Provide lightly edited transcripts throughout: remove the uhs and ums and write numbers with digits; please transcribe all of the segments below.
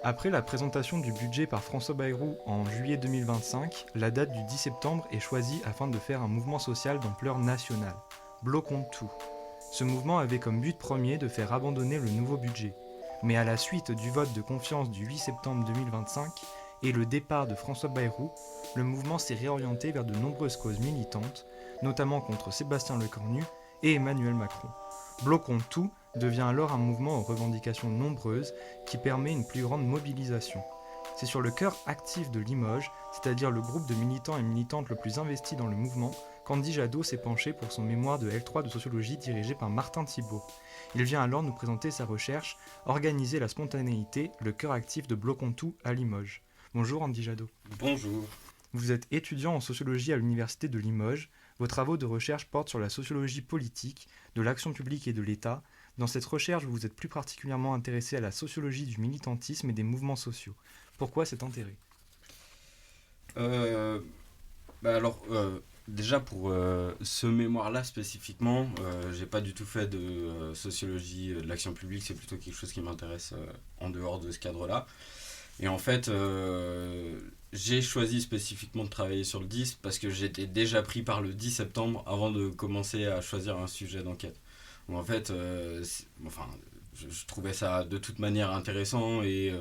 Après la présentation du budget par François Bayrou en juillet 2025, la date du 10 septembre est choisie afin de faire un mouvement social d'ampleur nationale. Bloquons tout. Ce mouvement avait comme but premier de faire abandonner le nouveau budget. Mais à la suite du vote de confiance du 8 septembre 2025 et le départ de François Bayrou, le mouvement s'est réorienté vers de nombreuses causes militantes, notamment contre Sébastien Lecornu et Emmanuel Macron. Bloquons tout devient alors un mouvement aux revendications nombreuses qui permet une plus grande mobilisation. C'est sur le cœur actif de Limoges, c'est-à-dire le groupe de militants et militantes le plus investi dans le mouvement, qu'Andy Jadot s'est penché pour son mémoire de L3 de sociologie dirigé par Martin Thibault. Il vient alors nous présenter sa recherche Organiser la spontanéité, le cœur actif de Bloquons tout à Limoges. Bonjour Andy Jadot. Bonjour. Vous êtes étudiant en sociologie à l'université de Limoges. Vos travaux de recherche portent sur la sociologie politique, de l'action publique et de l'État. Dans cette recherche, vous vous êtes plus particulièrement intéressé à la sociologie du militantisme et des mouvements sociaux. Pourquoi cet intérêt ? Euh, Déjà pour ce mémoire-là spécifiquement, j'ai pas du tout fait de sociologie de l'action publique, c'est plutôt quelque chose qui m'intéresse en dehors de ce cadre-là. Et en fait, j'ai choisi spécifiquement de travailler sur le 10 parce que j'étais déjà pris par le 10 septembre avant de commencer à choisir un sujet d'enquête. Donc en fait, je trouvais ça de toute manière intéressant et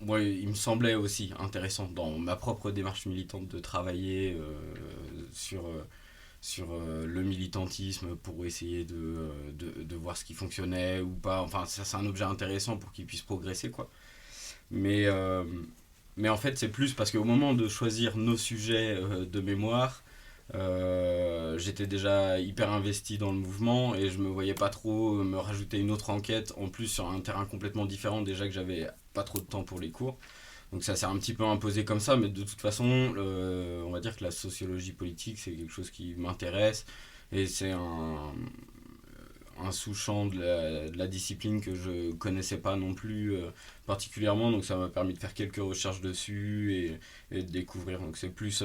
moi, il me semblait aussi intéressant dans ma propre démarche militante de travailler sur le militantisme pour essayer de voir ce qui fonctionnait ou pas. Enfin, ça, c'est un objet intéressant pour qu'il puisse progresser, quoi. Mais, euh, mais en fait, c'est plus parce qu'au moment de choisir nos sujets de mémoire, j'étais déjà hyper investi dans le mouvement et je me voyais pas trop me rajouter une autre enquête en plus sur un terrain complètement différent, déjà que j'avais pas trop de temps pour les cours. Donc ça s'est un petit peu imposé comme ça, mais de toute façon, on va dire que la sociologie politique, c'est quelque chose qui m'intéresse et c'est un sous-champ de la discipline que je connaissais pas non plus particulièrement, donc ça m'a permis de faire quelques recherches dessus et de découvrir. Donc c'est plus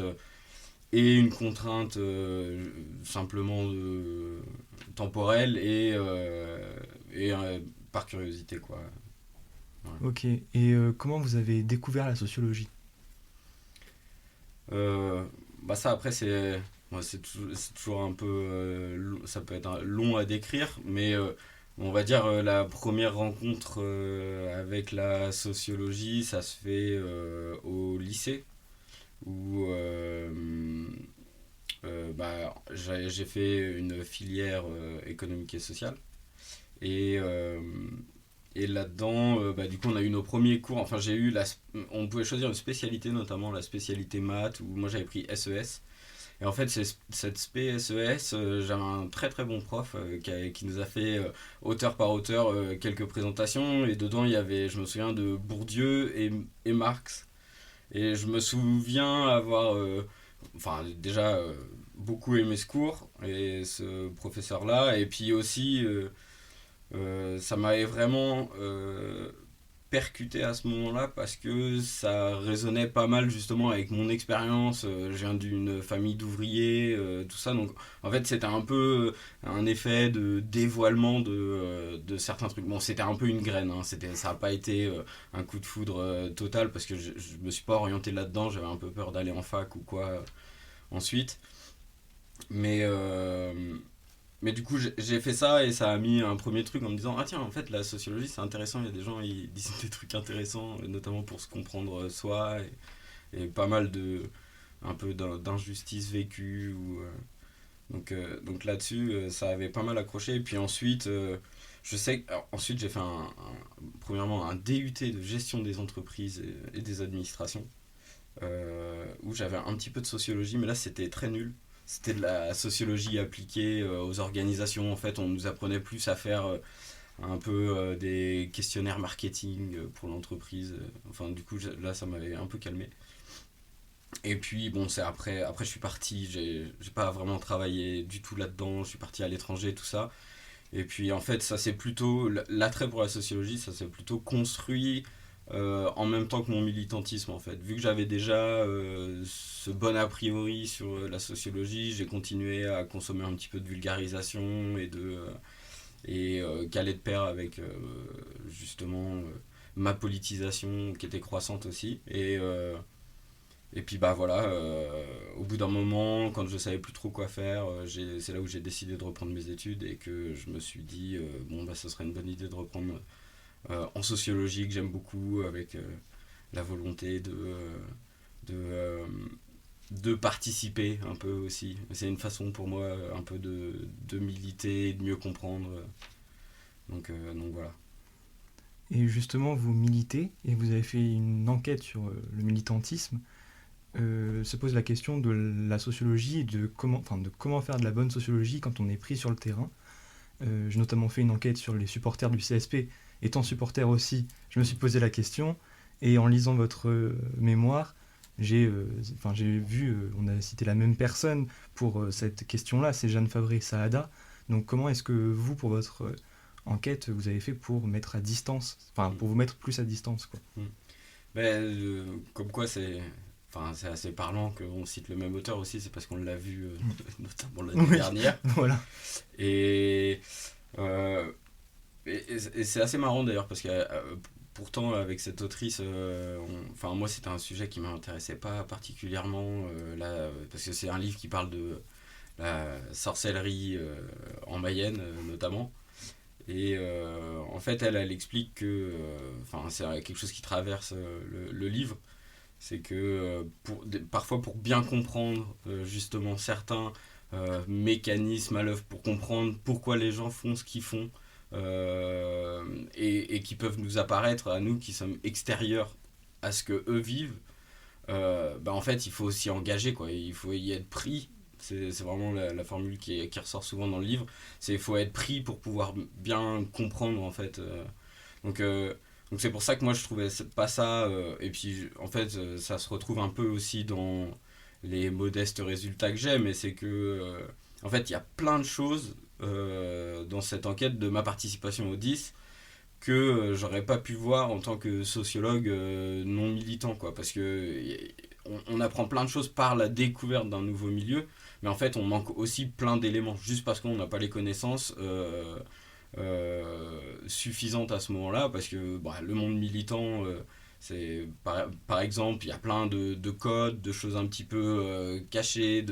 et une contrainte simplement temporelle et par curiosité, quoi. Voilà. Ok, et comment vous avez découvert la sociologie ? Euh, Ça après c'est toujours un peu ça peut être long à décrire, mais on va dire la première rencontre avec la sociologie, ça se fait au lycée où j'ai fait une filière économique et sociale et là-dedans, du coup, on a eu nos premiers cours. Enfin, on pouvait choisir une spécialité, notamment la spécialité maths, où moi j'avais pris SES. Et en fait, cette spé SES, j'avais un très très bon prof qui nous a fait auteur par auteur quelques présentations. Et dedans, il y avait, je me souviens, de Bourdieu et Marx. Et je me souviens avoir, déjà beaucoup aimé ce cours et ce professeur-là. Et puis aussi. Ça m'avait vraiment percuté à ce moment-là parce que ça résonnait pas mal justement avec mon expérience. Je viens d'une famille d'ouvriers, tout ça. Donc en fait, c'était un peu un effet de dévoilement de certains trucs. Bon, c'était un peu une graine, hein. Ça n'a pas été un coup de foudre total parce que je me suis pas orienté là-dedans. J'avais un peu peur d'aller en fac ou quoi ensuite. Mais. Mais du coup, j'ai fait ça et ça a mis un premier truc en me disant: ah tiens, en fait, la sociologie c'est intéressant, il y a des gens ils disent des trucs intéressants, notamment pour se comprendre soi et pas mal un peu d'injustices vécues. Donc là-dessus, ça avait pas mal accroché. Et puis ensuite, je sais alors, ensuite j'ai fait premièrement un DUT de gestion des entreprises et des administrations où j'avais un petit peu de sociologie, mais là c'était très nul. C'était de la sociologie appliquée aux organisations. En fait, on nous apprenait plus à faire un peu des questionnaires marketing pour l'entreprise. Enfin, du coup, là, ça m'avait un peu calmé. Et puis, bon, c'est après je suis parti. J'ai pas vraiment travaillé du tout là-dedans. Je suis parti à l'étranger, tout ça. Et puis, en fait, ça c'est plutôt. L'attrait pour la sociologie, ça s'est plutôt construit en même temps que mon militantisme en fait. Vu que j'avais déjà ce bon a priori sur la sociologie, j'ai continué à consommer un petit peu de vulgarisation et qu'allait de pair avec justement ma politisation qui était croissante aussi. Et puis bah voilà, au bout d'un moment, quand je savais plus trop quoi faire, c'est là où j'ai décidé de reprendre mes études et que je me suis dit, bon bah ce serait une bonne idée de reprendre en sociologie que j'aime beaucoup, avec la volonté de, euh, de participer un peu aussi. C'est une façon pour moi un peu de militer, de mieux comprendre. Donc voilà. Et justement, vous militez et vous avez fait une enquête sur le militantisme. Se pose la question de la sociologie et de comment faire de la bonne sociologie quand on est pris sur le terrain. J'ai notamment fait une enquête sur les supporters du CSP. Étant supporter aussi, je me suis posé la question. Et en lisant votre mémoire, j'ai vu, on a cité la même personne pour cette question-là, c'est Jeanne Fabré Saada. Donc comment est-ce que vous, pour votre enquête, vous avez fait pour mettre à distance, enfin pour vous mettre plus à distance, quoi. Ben, comme quoi c'est assez parlant qu'on cite le même auteur aussi, c'est parce qu'on l'a vu notamment l'année Oui, dernière. voilà. Et, euh, et c'est assez marrant d'ailleurs parce que pourtant avec cette autrice, enfin moi c'était un sujet qui m'intéressait pas particulièrement là, parce que c'est un livre qui parle de la sorcellerie en Mayenne notamment. Et en fait elle explique que, enfin c'est quelque chose qui traverse le livre, c'est que parfois pour bien comprendre justement certains mécanismes à l'œuvre, pour comprendre pourquoi les gens font ce qu'ils font, et qui peuvent nous apparaître à nous qui sommes extérieurs à ce que eux vivent, bah en fait il faut aussi engager quoi, il faut y être pris. C'est vraiment la formule qui ressort souvent dans le livre, c'est il faut être pris pour pouvoir bien comprendre en fait. Donc, euh, donc c'est pour ça que moi je trouvais pas ça. Et puis en fait ça se retrouve un peu aussi dans les modestes résultats que j'ai, mais c'est que en fait il y a plein de choses dans cette enquête de ma participation au 10 que j'aurais pas pu voir en tant que sociologue non militant quoi, parce que on apprend plein de choses par la découverte d'un nouveau milieu, mais en fait on manque aussi plein d'éléments juste parce qu'on n'a pas les connaissances suffisantes à ce moment-là, parce que bah, le monde militant, c'est par exemple, il y a plein de codes, de choses un petit peu cachées,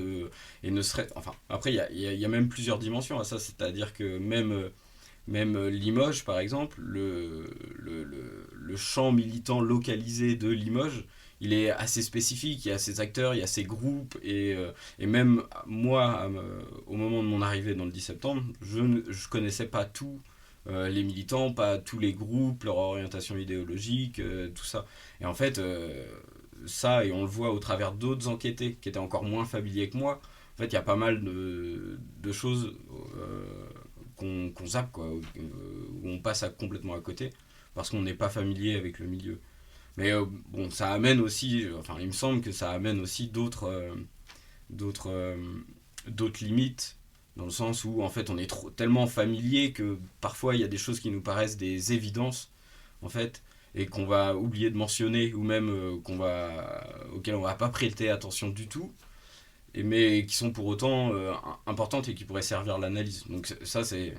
et ne serait, enfin, après, il y a même plusieurs dimensions à ça, c'est-à-dire que même Limoges, par exemple, le champ militant localisé de Limoges, il est assez spécifique, il y a ses acteurs, il y a ses groupes, et même moi, au moment de mon arrivée dans le 10 septembre, je ne connaissais pas tous les militants, pas tous les groupes, leur orientation idéologique, tout ça. Et en fait, ça, et on le voit au travers d'autres enquêtés qui étaient encore moins familiers que moi, en fait, il y a pas mal de choses qu'on zappe, quoi, où on passe complètement à côté, parce qu'on n'est pas familier avec le milieu. Mais bon, ça amène aussi, enfin, il me semble que ça amène aussi d'autres, euh, d'autres limites, dans le sens où, en fait, on est tellement familier que parfois, il y a des choses qui nous paraissent des évidences, en fait, et qu'on va oublier de mentionner, ou même auxquelles on va pas prêter attention du tout, mais qui sont pour autant importantes et qui pourraient servir l'analyse. Donc ça, c'est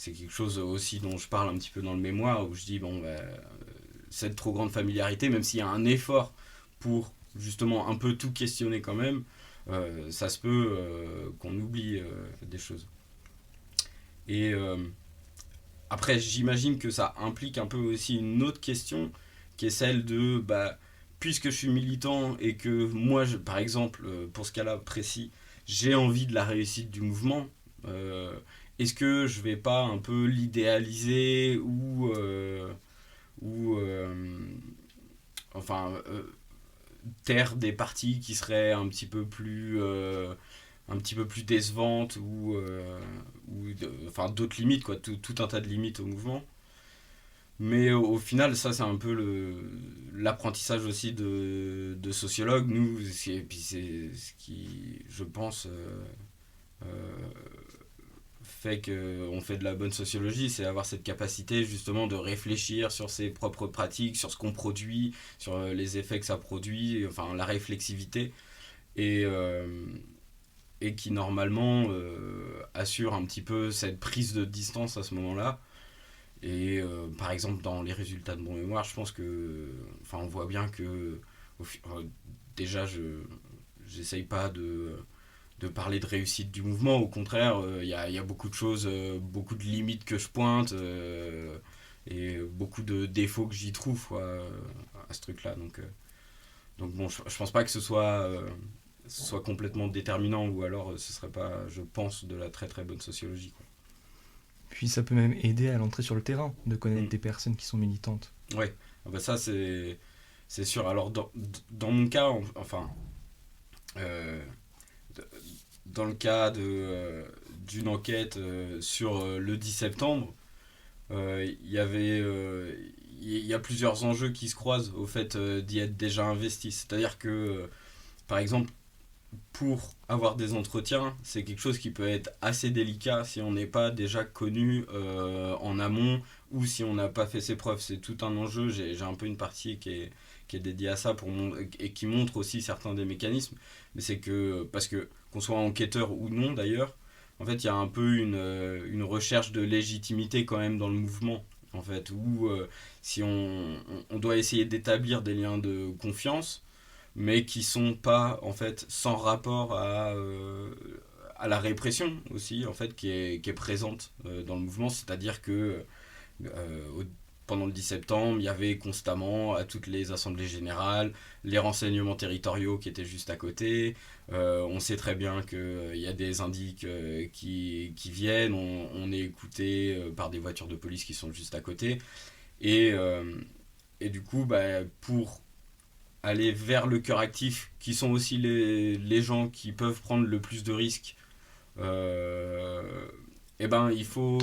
quelque chose aussi dont je parle un petit peu dans le mémoire, où je dis, bon, bah, cette trop grande familiarité, même s'il y a un effort pour justement un peu tout questionner quand même, ça se peut qu'on oublie des choses. Et après, j'imagine que ça implique un peu aussi une autre question, qui est celle de, bah, puisque je suis militant et que moi, par exemple, pour ce cas-là précis, j'ai envie de la réussite du mouvement, euh, est-ce que je vais pas un peu l'idéaliser ou enfin, taire des parties qui seraient un petit peu plus décevantes, enfin d'autres limites quoi, tout un tas de limites au mouvement. Mais au final, ça c'est un peu l'apprentissage aussi de sociologue. Nous, et puis c'est ce qui, je pense, euh, fait qu'on fait de la bonne sociologie, c'est avoir cette capacité justement de réfléchir sur ses propres pratiques, sur ce qu'on produit, sur les effets que ça produit, enfin la réflexivité. Et, et qui normalement assure un petit peu cette prise de distance à ce moment-là. Et par exemple, dans les résultats de Bon Mémoire, je pense que. Enfin, on voit bien que. Déjà, j'essaye pas de parler de réussite du mouvement. Au contraire, y a beaucoup de choses, beaucoup de limites que je pointe et beaucoup de défauts que j'y trouve quoi, à ce truc-là. Donc bon, je pense pas que ce soit complètement déterminant ou alors ce serait pas, je pense, de la très très bonne sociologie. Quoi. Puis ça peut même aider à l'entrée sur le terrain, de connaître Mm. des personnes qui sont militantes. Ouais, ah bah ça c'est sûr. Alors dans mon cas, enfin, euh, dans le cas d'une enquête sur le 10 septembre, il y a plusieurs enjeux qui se croisent au fait d'y être déjà investi. C'est-à-dire que, par exemple, pour avoir des entretiens, c'est quelque chose qui peut être assez délicat si on n'est pas déjà connu en amont ou si on n'a pas fait ses preuves. C'est tout un enjeu. J'ai un peu une partie qui est dédiée à ça et qui montre aussi certains des mécanismes. Mais c'est que, parce que qu'on soit enquêteur ou non d'ailleurs, en fait, il y a un peu une recherche de légitimité quand même dans le mouvement. En fait, où si on doit essayer d'établir des liens de confiance, mais qui sont pas en fait sans rapport à la répression aussi en fait qui est présente dans le mouvement, c'est-à-dire que au, pendant le 10 septembre il y avait constamment à toutes les assemblées générales les renseignements territoriaux qui étaient juste à côté. On sait très bien qu'il y a des indices qui viennent, on est écouté par des voitures de police qui sont juste à côté et, et du coup bah, pour aller vers le cœur actif, qui sont aussi les gens qui peuvent prendre le plus de risques, euh, eh ben, il faut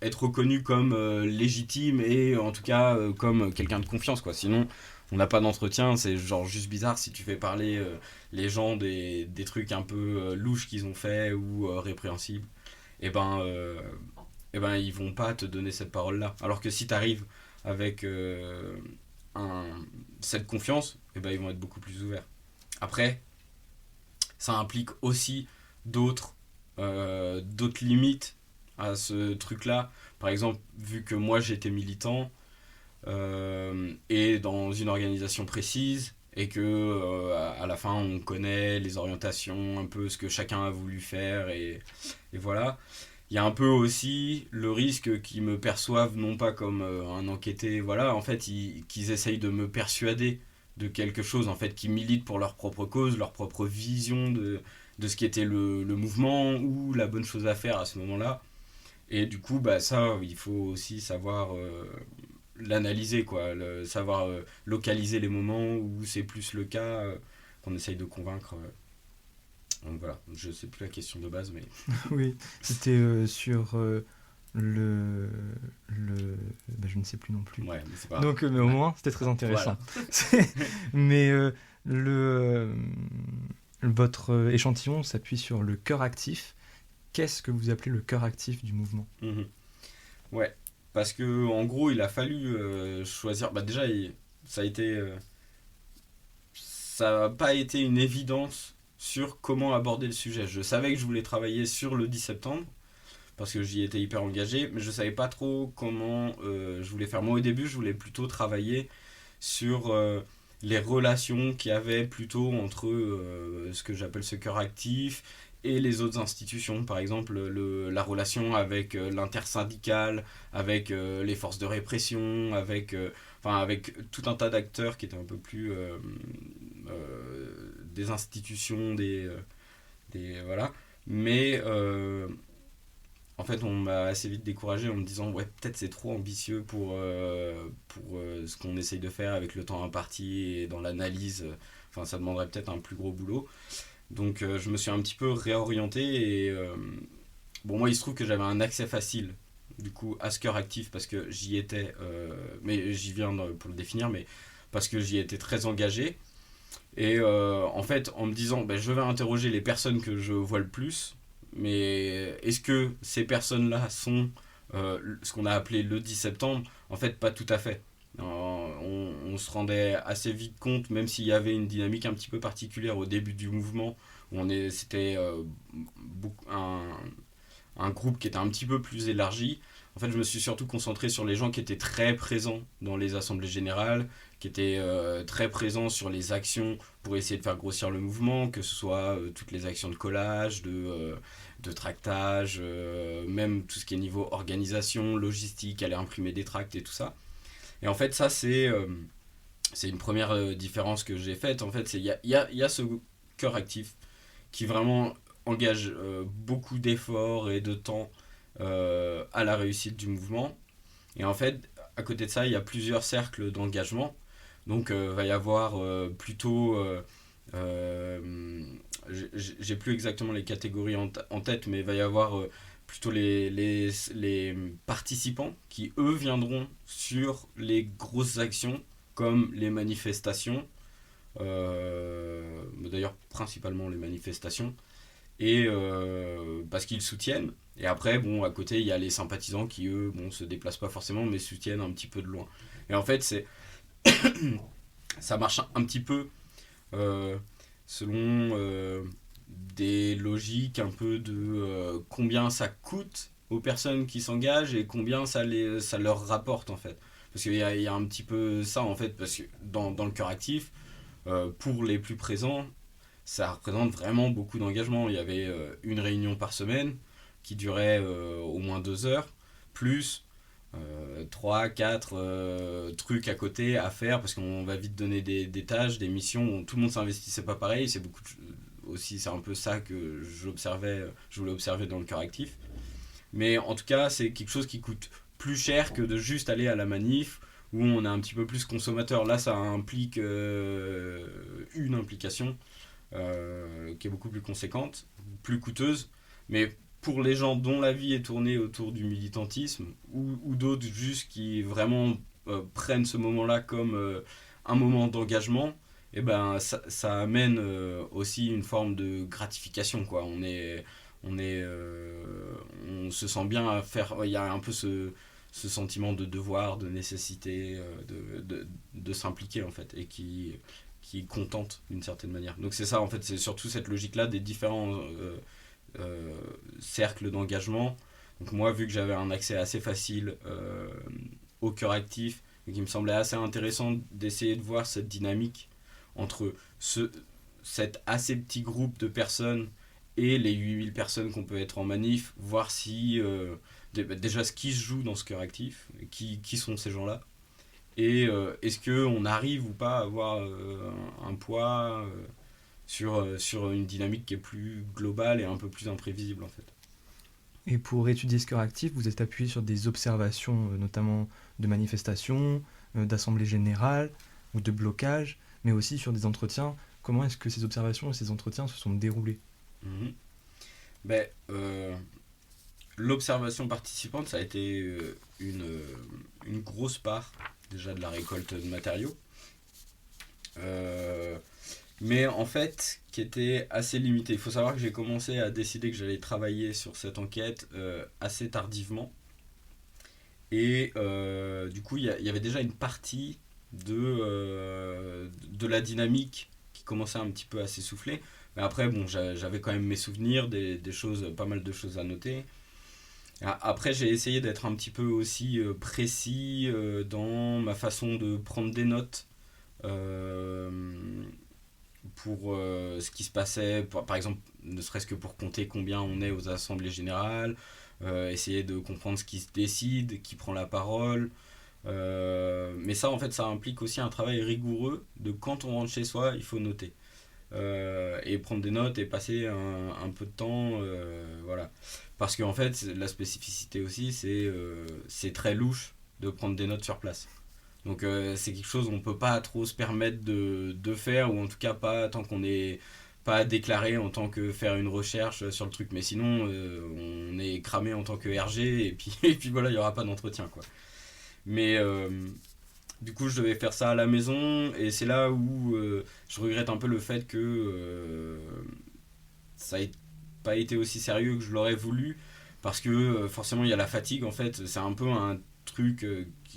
être reconnu comme légitime et en tout cas comme quelqu'un de confiance. Quoi. Sinon, on n'a pas d'entretien, c'est genre juste bizarre si tu fais parler les gens des trucs un peu louches qu'ils ont fait ou répréhensibles. Et ben, eh ben, ils vont pas te donner cette parole-là. Alors que si tu arrives avec un, cette confiance, eh ben, ils vont être beaucoup plus ouverts. Après, ça implique aussi d'autres d'autres limites à ce truc-là. Par exemple, vu que moi j'étais militant et dans une organisation précise, et que à la fin on connaît les orientations, un peu ce que chacun a voulu faire, et voilà. Il y a un peu aussi le risque qu'ils me perçoivent non pas comme un enquêté, voilà, en fait, qu'ils essayent de me persuader de quelque chose, en fait, qui militent pour leur propre cause, leur propre vision de ce qui était le mouvement ou la bonne chose à faire à ce moment-là. Et du coup, bah, ça, il faut aussi savoir l'analyser, quoi, savoir localiser les moments où c'est plus le cas qu'on essaye de convaincre. Donc voilà, je sais plus la question de base, mais Oui, c'était sur le... bah, je ne sais plus non plus. ouais, mais c'est pas grave. Donc, mais au moins, c'était très intéressant. Voilà. Mais le, votre échantillon s'appuie sur le cœur actif. Qu'est-ce que vous appelez le cœur actif du mouvement ? Mhm. Ouais, parce que en gros, il a fallu choisir. Bah déjà, ça a été, ça n'a pas été une évidence sur comment aborder le sujet. Je savais que je voulais travailler sur le 10 septembre parce que j'y étais hyper engagé, mais je savais pas trop comment je voulais faire. Moi, au début, je voulais plutôt travailler sur les relations qu'il y avait plutôt entre ce que j'appelle ce cœur actif et les autres institutions. Par exemple, la relation avec l'intersyndical, avec les forces de répression, avec tout un tas d'acteurs qui étaient un peu plus des institutions, voilà. Mais en fait, on m'a assez vite découragé en me disant ouais, peut-être c'est trop ambitieux pour ce qu'on essaye de faire avec le temps imparti et dans l'analyse. Enfin, ça demanderait peut-être un plus gros boulot. Donc, je me suis un petit peu réorienté et bon, moi, il se trouve que j'avais un accès facile du coup à ce cœur actif parce que j'y étais, mais j'y viens pour le définir, mais parce que j'y étais très engagé. Et en fait, en me disant, ben, je vais interroger les personnes que je vois le plus, mais est-ce que ces personnes-là sont ce qu'on a appelé le 10 septembre? En fait, pas tout à fait. On se rendait assez vite compte, même s'il y avait une dynamique un petit peu particulière au début du mouvement, où c'était un groupe qui était un petit peu plus élargi. En fait, je me suis surtout concentré sur les gens qui étaient très présents dans les assemblées générales, qui étaient très présents sur les actions pour essayer de faire grossir le mouvement, que ce soit toutes les actions de collage, de tractage, même tout ce qui est niveau organisation, logistique, aller imprimer des tracts et tout ça. Et en fait, ça, c'est une première différence que j'ai faite. En fait, il y a ce cœur actif qui vraiment engage beaucoup d'efforts et de temps à la réussite du mouvement. Et en fait, à côté de ça, il y a plusieurs cercles d'engagement. Donc, il va y avoir plutôt... j'ai plus exactement les catégories en tête, mais il va y avoir plutôt les participants qui, eux, viendront sur les grosses actions comme les manifestations, d'ailleurs principalement les manifestations, et parce qu'ils soutiennent. Et après, bon, à côté, il y a les sympathisants qui, eux, bon, se déplacent pas forcément, mais soutiennent un petit peu de loin. Et en fait, ça marche un petit peu euh, selon des logiques un peu de combien ça coûte aux personnes qui s'engagent et combien ça leur rapporte en fait. Parce qu'il y a un petit peu ça en fait, parce que dans le cœur actif, pour les plus présents, ça représente vraiment beaucoup d'engagement. Il y avait une réunion par semaine qui durait au moins 2 heures, plus 3, 4 trucs à côté à faire, parce qu'on va vite donner des tâches, des missions, où tout le monde s'investissait pas pareil. C'est beaucoup aussi, c'est un peu ça que je voulais observer dans le cœur actif. Mais en tout cas, c'est quelque chose qui coûte plus cher que de juste aller à la manif où on est un petit peu plus consommateur. Là, ça implique une implication qui est beaucoup plus conséquente, plus coûteuse, mais pour les gens dont la vie est tournée autour du militantisme, ou d'autres juste qui vraiment prennent ce moment-là comme un moment d'engagement, et ben ça amène aussi une forme de gratification, quoi. On se sent bien à faire. Il y a un peu ce sentiment de devoir, de nécessité, de s'impliquer en fait, et qui contente d'une certaine manière. Donc c'est ça en fait, c'est surtout cette logique-là des différents cercles d'engagement. Donc moi, vu que j'avais un accès assez facile au cœur actif, et qu'il me semblait assez intéressant d'essayer de voir cette dynamique entre cet assez petit groupe de personnes et les 8000 personnes qu'on peut être en manif, voir si déjà ce qui se joue dans ce cœur actif, qui sont ces gens-là, et est-ce qu'on arrive ou pas à avoir un poids sur une dynamique qui est plus globale et un peu plus imprévisible en fait. Et pour étudier ce cœur actif, vous êtes appuyé sur des observations, notamment de manifestations, d'assemblées générales ou de blocages, mais aussi sur des entretiens. Comment est-ce que ces observations et ces entretiens se sont déroulés? Mhm. Ben, l'observation participante, ça a été une grosse part déjà de la récolte de matériaux. Euh, mais en fait, qui était assez limité. Il faut savoir que j'ai commencé à décider que j'allais travailler sur cette enquête assez tardivement. Et du coup, il y avait déjà une partie de la dynamique qui commençait un petit peu à s'essouffler. Mais après, bon, j'avais quand même mes souvenirs, des choses, pas mal de choses à noter. Après, j'ai essayé d'être un petit peu aussi précis dans ma façon de prendre des notes euh, pour ce qui se passait, par exemple, ne serait-ce que pour compter combien on est aux assemblées générales, essayer de comprendre ce qui se décide, qui prend la parole. Mais ça, en fait, ça implique aussi un travail rigoureux de quand on rentre chez soi, il faut noter. Et prendre des notes et passer un peu de temps, voilà. Parce qu'en fait, la spécificité aussi, c'est très louche de prendre des notes sur place. Donc c'est quelque chose qu'on ne peut pas trop se permettre de faire, ou en tout cas pas tant qu'on n'est pas déclaré en tant que faire une recherche sur le truc. Mais sinon, on est cramé en tant que RG, et puis, et puis voilà, il n'y aura pas d'entretien, quoi. Mais du coup, je devais faire ça à la maison, et c'est là où je regrette un peu le fait que ça n'ait pas été aussi sérieux que je l'aurais voulu, parce que forcément, il y a la fatigue, en fait. C'est un peu un truc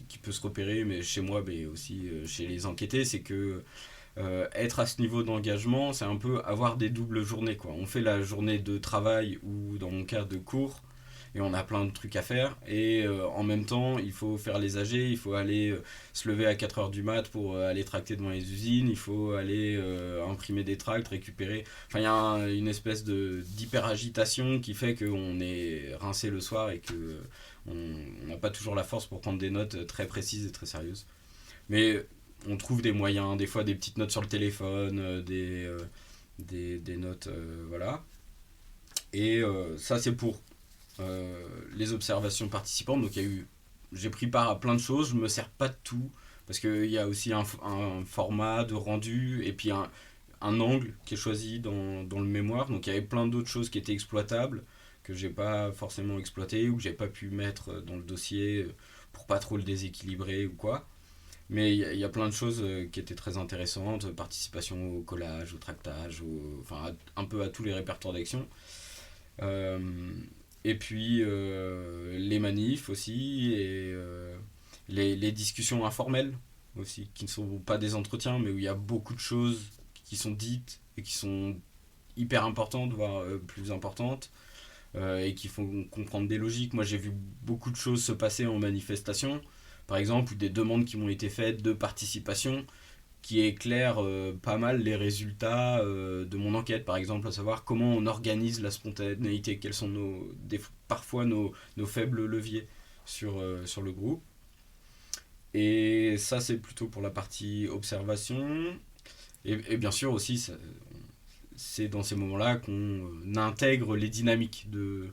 qui peut se repérer, mais chez moi, mais aussi chez les enquêtés, c'est que être à ce niveau d'engagement, c'est un peu avoir des doubles journées, quoi. On fait la journée de travail ou dans mon cas de cours, et on a plein de trucs à faire, et en même temps il faut faire les AG, il faut aller se lever à 4h du mat pour aller tracter devant les usines, il faut aller imprimer des tracts, récupérer, enfin il y a une espèce d'hyper agitation qui fait qu'on est rincé le soir et que on n'a pas toujours la force pour prendre des notes très précises et très sérieuses, mais on trouve des moyens, des fois des petites notes sur le téléphone, des notes, voilà. Et ça c'est pour les observations participantes. Donc j'ai pris part à plein de choses, je me sers pas de tout, parce qu'il y a aussi un format de rendu, et puis un angle qui est choisi dans le mémoire. Donc il y avait plein d'autres choses qui étaient exploitables, que j'ai pas forcément exploité, ou que j'ai pas pu mettre dans le dossier pour pas trop le déséquilibrer ou quoi. Mais il y a plein de choses qui étaient très intéressantes, participation au collage, au tractage, enfin un peu à tous les répertoires d'action. Euh, et puis les manifs aussi, et les discussions informelles aussi, qui ne sont pas des entretiens, mais où il y a beaucoup de choses qui sont dites et qui sont hyper importantes, voire plus importantes, et qui font comprendre des logiques. Moi j'ai vu beaucoup de choses se passer en manifestation, par exemple, ou des demandes qui m'ont été faites de participation, qui éclaire pas mal les résultats de mon enquête, par exemple, à savoir comment on organise la spontanéité, quels sont parfois nos faibles leviers sur le groupe. Et ça, c'est plutôt pour la partie observation. Et bien sûr aussi, c'est dans ces moments-là qu'on intègre les dynamiques de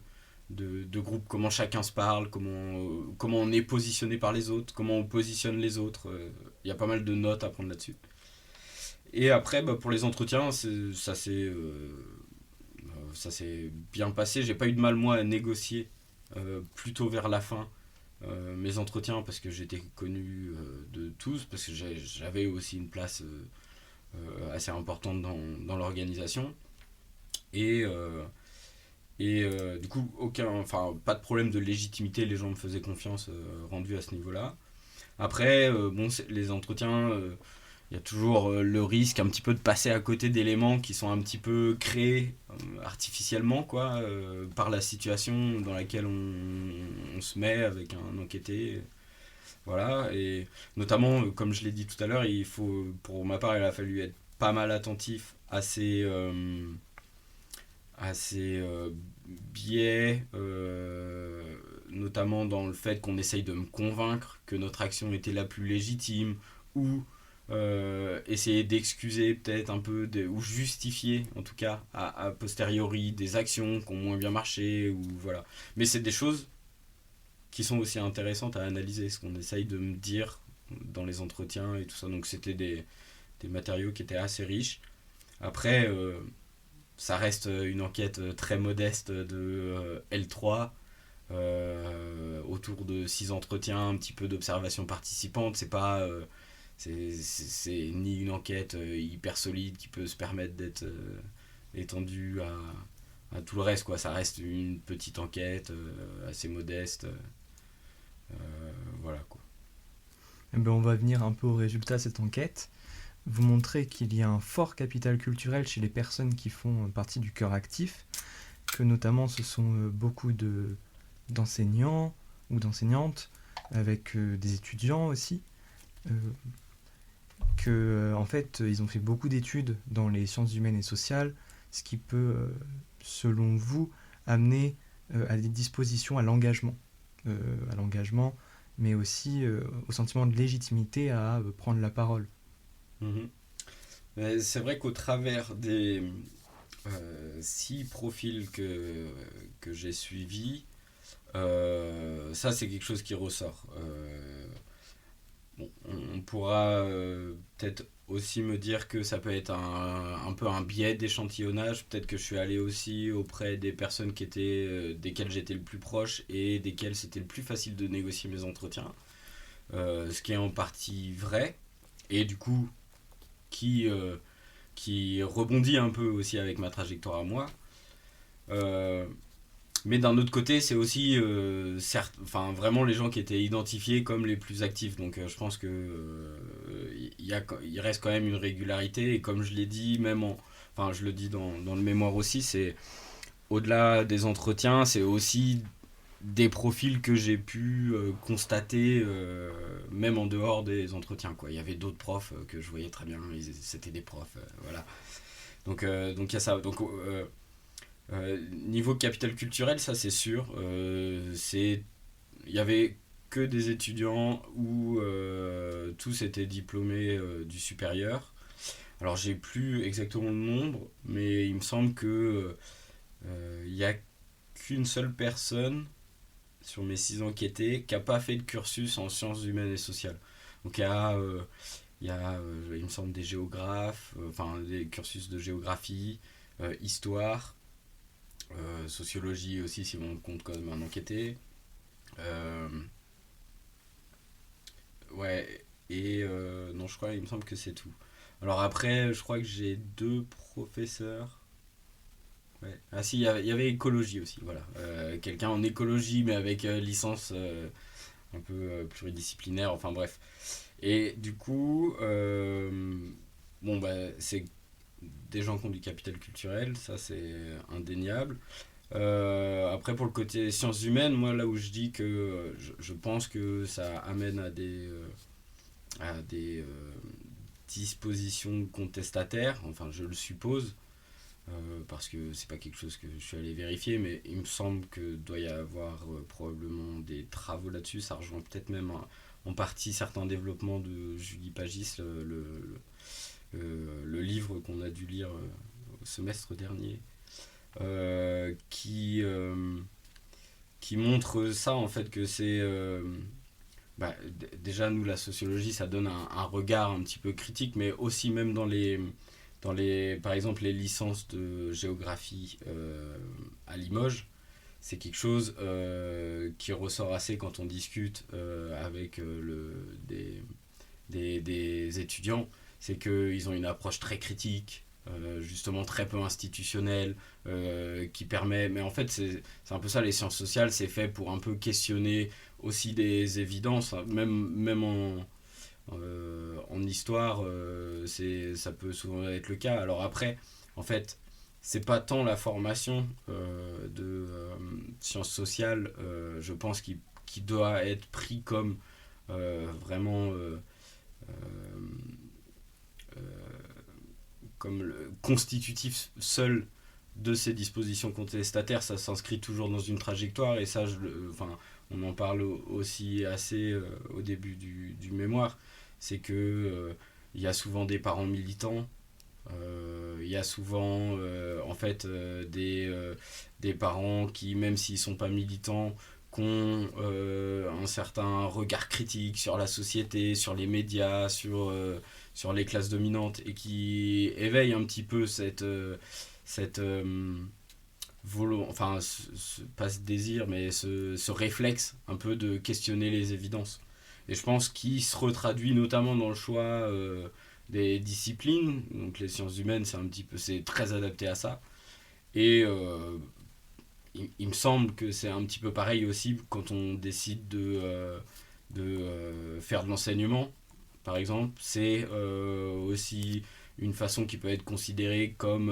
groupe, comment chacun se parle, comment on est positionné par les autres, comment on positionne les autres. Il y a pas mal de notes à prendre là-dessus. Et après, pour les entretiens, ça s'est bien passé. J'ai pas eu de mal, moi, à négocier plutôt vers la fin mes entretiens, parce que j'étais connu de tous, parce que j'avais aussi une place assez importante dans l'organisation. Et du coup, pas de problème de légitimité, les gens me faisaient confiance rendu à ce niveau-là. Après, les entretiens, il y a toujours le risque un petit peu de passer à côté d'éléments qui sont un petit peu créés artificiellement, quoi, par la situation dans laquelle on se met avec un enquêté. Voilà, et notamment, comme je l'ai dit tout à l'heure, pour ma part, il a fallu être pas mal attentif à ces biais, notamment dans le fait qu'on essaye de me convaincre que notre action était la plus légitime, ou essayer d'excuser peut-être un peu, ou justifier en tout cas a posteriori des actions qui ont moins bien marché, ou voilà. Mais c'est des choses qui sont aussi intéressantes à analyser, ce qu'on essaye de me dire dans les entretiens et tout ça. Donc c'était des matériaux qui étaient assez riches. Après, ça reste une enquête très modeste de L3, autour de 6 entretiens, un petit peu d'observation participante. C'est pas, c'est ni une enquête hyper solide qui peut se permettre d'être étendue à tout le reste, quoi. Ça reste une petite enquête assez modeste. Voilà, quoi. Eh ben, on va venir un peu au résultat de cette enquête. Vous montrez qu'il y a un fort capital culturel chez les personnes qui font partie du cœur actif, que notamment ce sont beaucoup d'enseignants ou d'enseignantes, avec des étudiants aussi, que en fait ils ont fait beaucoup d'études dans les sciences humaines et sociales, ce qui peut, selon vous, amener à des dispositions à l'engagement, mais aussi au sentiment de légitimité à prendre la parole. Mhm. Mais c'est vrai qu'au travers des 6 profils que j'ai suivis, ça c'est quelque chose qui ressort. Bon, on pourra peut-être aussi me dire que ça peut être un peu un biais d'échantillonnage. Peut-être que je suis allé aussi auprès des personnes desquelles j'étais le plus proche et desquelles c'était le plus facile de négocier mes entretiens. Ce qui est en partie vrai. Et du coup, qui rebondit un peu aussi avec ma trajectoire à moi. Mais d'un autre côté, c'est aussi enfin, vraiment les gens qui étaient identifiés comme les plus actifs. Donc je pense que il reste quand même une régularité. Et comme je l'ai dit, enfin, je le dis dans le mémoire aussi, c'est au-delà des entretiens, c'est aussi des profils que j'ai pu constater même en dehors des entretiens, quoi. Il y avait d'autres profs que je voyais très bien, c'était des profs, voilà. Donc il y a ça. Donc niveau capital culturel, ça c'est sûr. Il y avait que des étudiants où tous étaient diplômés du supérieur. Alors j'ai plus exactement le nombre, mais il me semble que il n'y a qu'une seule personne sur mes 6 enquêtés qui n'a pas fait de cursus en sciences humaines et sociales. Donc il me semble, des géographes, enfin des cursus de géographie, histoire, sociologie aussi si on compte comme un enquêté. Euh, ouais, et non, je crois, il me semble que c'est tout. Alors après, je crois que j'ai 2 professeurs. Ouais. Ah si, il y avait écologie aussi, voilà. Quelqu'un en écologie, mais avec licence un peu pluridisciplinaire, enfin bref. Et du coup, bon, bah, c'est des gens qui ont du capital culturel, ça c'est indéniable. Après, pour le côté sciences humaines, moi là où je dis que je pense que ça amène à des dispositions contestataires, enfin je le suppose, parce que c'est pas quelque chose que je suis allé vérifier, mais il me semble que doit y avoir probablement des travaux là-dessus. Ça rejoint peut-être même en partie certains développements de Julie Pagis, le livre qu'on a dû lire au semestre dernier, qui montre ça en fait, que c'est déjà nous la sociologie ça donne un regard un petit peu critique, mais aussi même dans les par exemple les licences de géographie à Limoges, c'est quelque chose qui ressort assez quand on discute avec des étudiants, c'est qu'ils ont une approche très critique, justement très peu institutionnelle, qui permet... Mais en fait, c'est un peu ça, les sciences sociales, c'est fait pour un peu questionner aussi des évidences, hein. Même en histoire, ça peut souvent être le cas. Alors après, en fait, c'est pas tant la formation de sciences sociales, je pense, qui doit être pris comme vraiment euh, comme le constitutif seul de ces dispositions contestataires. Ça s'inscrit toujours dans une trajectoire, et ça, enfin, on en parle aussi assez au début du mémoire. C'est que il y a souvent des parents militants, il y a souvent en fait des parents qui, même s'ils sont pas militants, qui ont un certain regard critique sur la société, sur les médias, sur les classes dominantes, et qui éveillent un petit peu cette enfin pas ce désir, mais ce réflexe un peu de questionner les évidences. Et je pense qu'il se retraduit notamment dans le choix des disciplines. Donc les sciences humaines, c'est très adapté à ça. Et il me semble que c'est un petit peu pareil aussi quand on décide de faire de l'enseignement, par exemple. C'est aussi une façon qui peut être considérée comme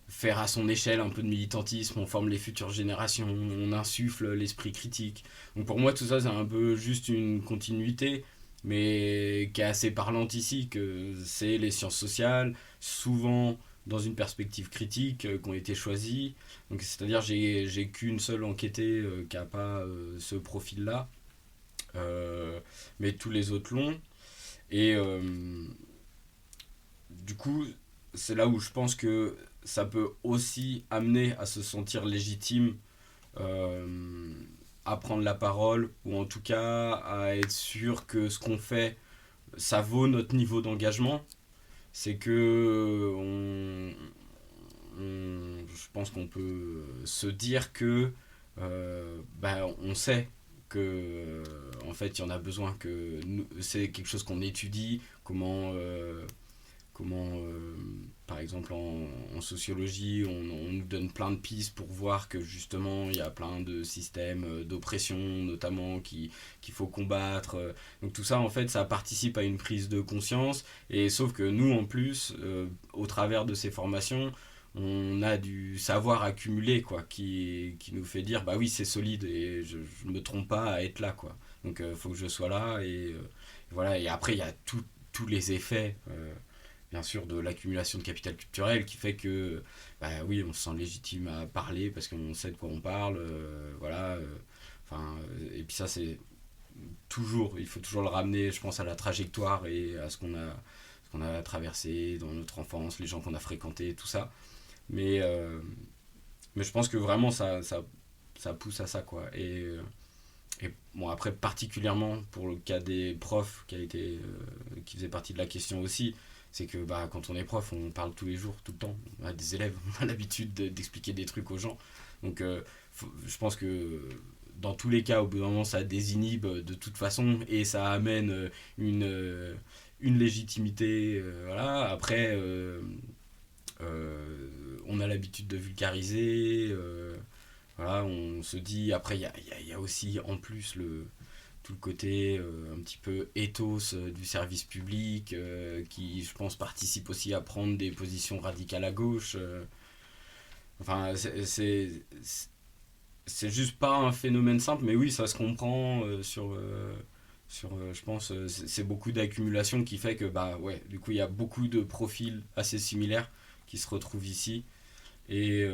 faire à son échelle un peu de militantisme. On forme les futures générations, on insuffle l'esprit critique. Donc pour moi, tout ça, c'est un peu juste une continuité, mais qui est assez parlante ici, que c'est les sciences sociales, souvent dans une perspective critique, qui ont été choisies. Donc c'est-à-dire, j'ai qu'une seule enquêtée qui n'a pas ce profil-là, mais tous les autres l'ont. Et du coup, c'est là où je pense que ça peut aussi amener à se sentir légitime, euh, à prendre la parole, ou en tout cas à être sûr que ce qu'on fait, ça vaut notre niveau d'engagement. C'est que je pense qu'on peut se dire que on sait que en fait il y en a besoin, c'est quelque chose qu'on étudie, comment par par exemple en sociologie, on nous donne plein de pistes pour voir que justement il y a plein de systèmes d'oppression notamment qu'il faut combattre. Donc tout ça en fait ça participe à une prise de conscience et sauf que nous en plus au travers de ces formations on a du savoir accumulé quoi qui nous fait dire bah oui c'est solide et je me trompe pas à être là quoi. Donc faut que je sois là et voilà et après il y a tous les effets bien sûr de l'accumulation de capital culturel qui fait que bah oui on se sent légitime à parler parce qu'on sait de quoi on parle voilà et puis ça c'est toujours il faut toujours le ramener je pense à la trajectoire et à ce qu'on a traversé dans notre enfance les gens qu'on a fréquentés tout ça mais je pense que vraiment ça pousse à ça quoi et bon après particulièrement pour le cas des profs qui faisait partie de la question aussi c'est que bah, quand on est prof on parle tous les jours tout le temps on a des élèves on a l'habitude d'expliquer des trucs aux gens donc je pense que dans tous les cas au bout d'un moment ça désinhibe de toute façon et ça amène une légitimité voilà après on a l'habitude de vulgariser voilà, on se dit, après il y a aussi en plus tout le côté un petit peu ethos du service public qui je pense participe aussi à prendre des positions radicales à gauche enfin c'est juste pas un phénomène simple mais oui ça se comprend je pense c'est beaucoup d'accumulation qui fait que bah ouais du coup il y a beaucoup de profils assez similaires qui se retrouvent ici et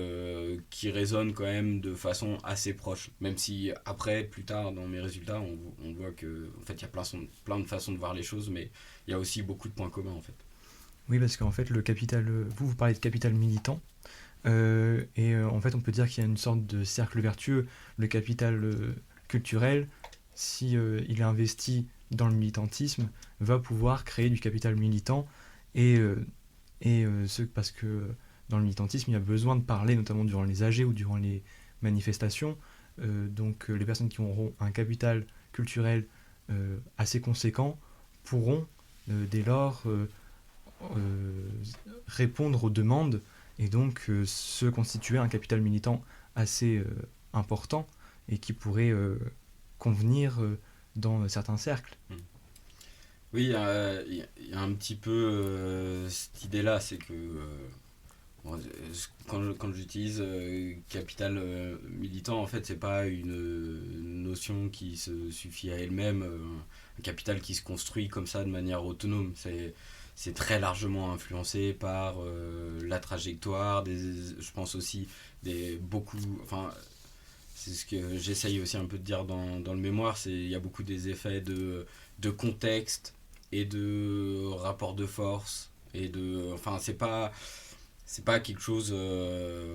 qui résonnent quand même de façon assez proche. Même si après, plus tard, dans mes résultats, on voit que en fait, il y a plein de façons de voir les choses, mais il y a aussi beaucoup de points communs en fait. Oui, parce qu'en fait, le capital, vous parlez de capital militant, en fait, on peut dire qu'il y a une sorte de cercle vertueux. Le capital culturel, si il est investi dans le militantisme, va pouvoir créer du capital militant, parce que dans le militantisme, il y a besoin de parler, notamment durant les AG ou durant les manifestations. Donc les personnes qui auront un capital culturel assez conséquent pourront dès lors répondre aux demandes et donc se constituer un capital militant assez important et qui pourrait convenir dans certains cercles. Oui, il y a un petit peu cette idée-là, c'est que bon, quand j'utilise capital militant, en fait, c'est pas une notion qui se suffit à elle-même, un capital qui se construit comme ça de manière autonome. C'est très largement influencé par la trajectoire, je pense aussi enfin, c'est ce que j'essaye aussi un peu de dire dans le mémoire, il y a beaucoup des effets de contexte et de rapport de force enfin c'est pas quelque chose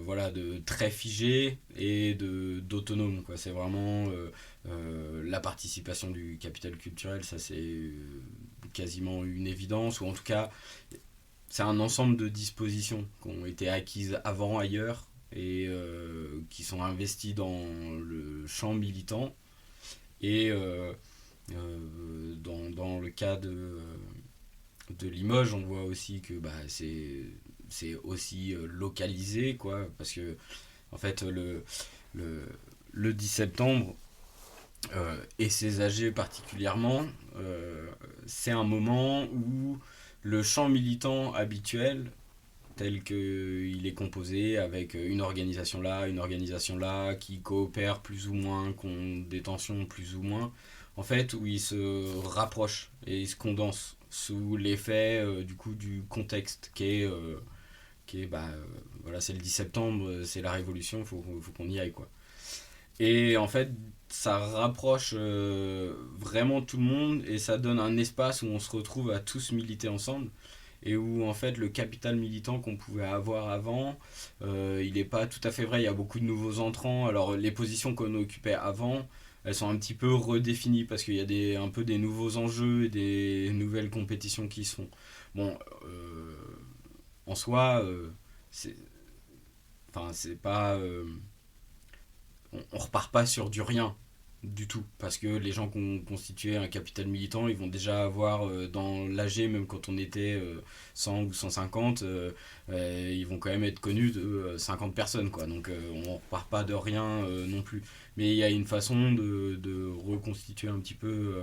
voilà de très figé et d'autonome quoi c'est vraiment la participation du capital culturel ça c'est quasiment une évidence ou en tout cas c'est un ensemble de dispositions qui ont été acquises avant ailleurs et qui sont investies dans le champ militant et dans le cas de Limoges on voit aussi que bah, c'est aussi localisé quoi parce que en fait le 10 septembre et ces AG particulièrement c'est un moment où le champ militant habituel tel qu'il est composé avec une organisation là qui coopère plus ou moins qui ont des tensions plus ou moins en fait où il se rapproche et il se condense sous l'effet du coup du contexte qui est voilà c'est le 10 septembre c'est la révolution faut qu'on y aille quoi et en fait ça rapproche vraiment tout le monde et ça donne un espace où on se retrouve à tous militer ensemble et où en fait le capital militant qu'on pouvait avoir avant il n'est pas tout à fait vrai il y a beaucoup de nouveaux entrants alors les positions qu'on occupait avant elles sont un petit peu redéfinies parce qu'il y a un peu des nouveaux enjeux et des nouvelles compétitions qui se font bon en soi c'est enfin c'est pas on repart pas sur du rien du tout. Parce que les gens qui ont constitué un capital militant, ils vont déjà avoir dans l'AG, même quand on était 100 ou 150, ils vont quand même être connus de 50 personnes, quoi. Donc on repart pas de rien non plus. Mais il y a une façon de reconstituer un petit peu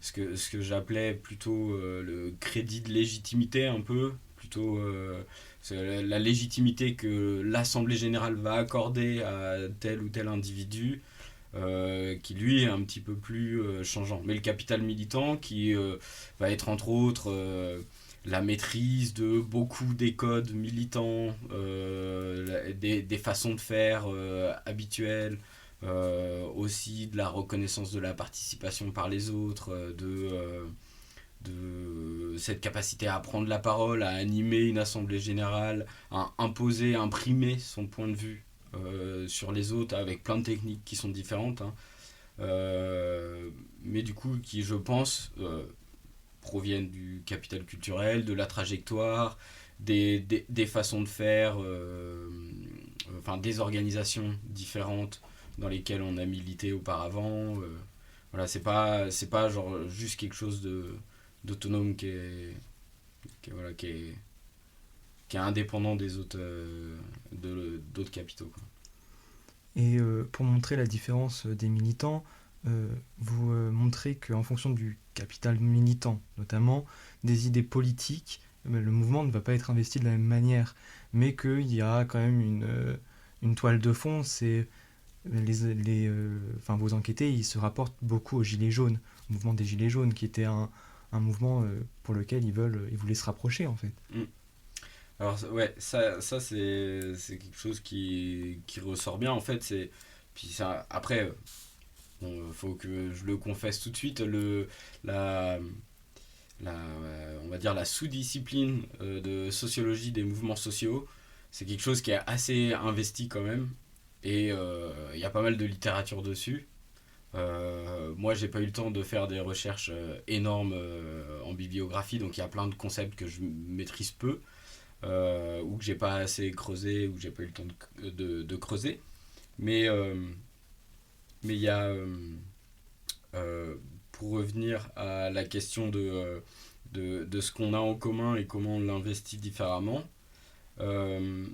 ce que j'appelais plutôt le crédit de légitimité, un peu. Plutôt c'est la légitimité que l'Assemblée générale va accorder à tel ou tel individu, qui lui est un petit peu plus changeant. Mais le capital militant qui va être entre autres la maîtrise de beaucoup des codes militants, des façons de faire habituelles, aussi de la reconnaissance de la participation par les autres, de cette capacité à prendre la parole, à animer une assemblée générale, à imposer, imprimer son point de vue sur les autres avec plein de techniques qui sont différentes, hein. Mais du coup qui je pense proviennent du capital culturel, de la trajectoire, des façons de faire, enfin des organisations différentes dans lesquelles on a milité auparavant. Voilà, c'est pas genre juste quelque chose d'autonome voilà, qui est indépendant des autres d'autres capitaux, quoi. Et pour montrer la différence des militants, vous montrez qu'en fonction du capital militant, notamment des idées politiques, le mouvement ne va pas être investi de la même manière, mais qu'il y a quand même une toile de fond, c'est enfin, vos enquêtés, ils se rapportent beaucoup aux Gilets jaunes, au mouvement des Gilets jaunes, qui était un mouvement pour lequel ils voulaient se rapprocher en fait. Mm. Alors ouais, ça c'est quelque chose qui ressort bien en fait. Puis ça, après, bon, faut que je le confesse tout de suite, la, on va dire la sous-discipline de sociologie des mouvements sociaux, c'est quelque chose qui est assez investi quand même. Et il y a pas mal de littérature dessus. Moi, j'ai pas eu le temps de faire des recherches énormes en bibliographie, donc il y a plein de concepts que je maîtrise peu, ou que j'ai pas assez creusé, ou que j'ai pas eu le temps de creuser. Mais mais il y a, pour revenir à la question de ce qu'on a en commun et comment on l'investit différemment, euh,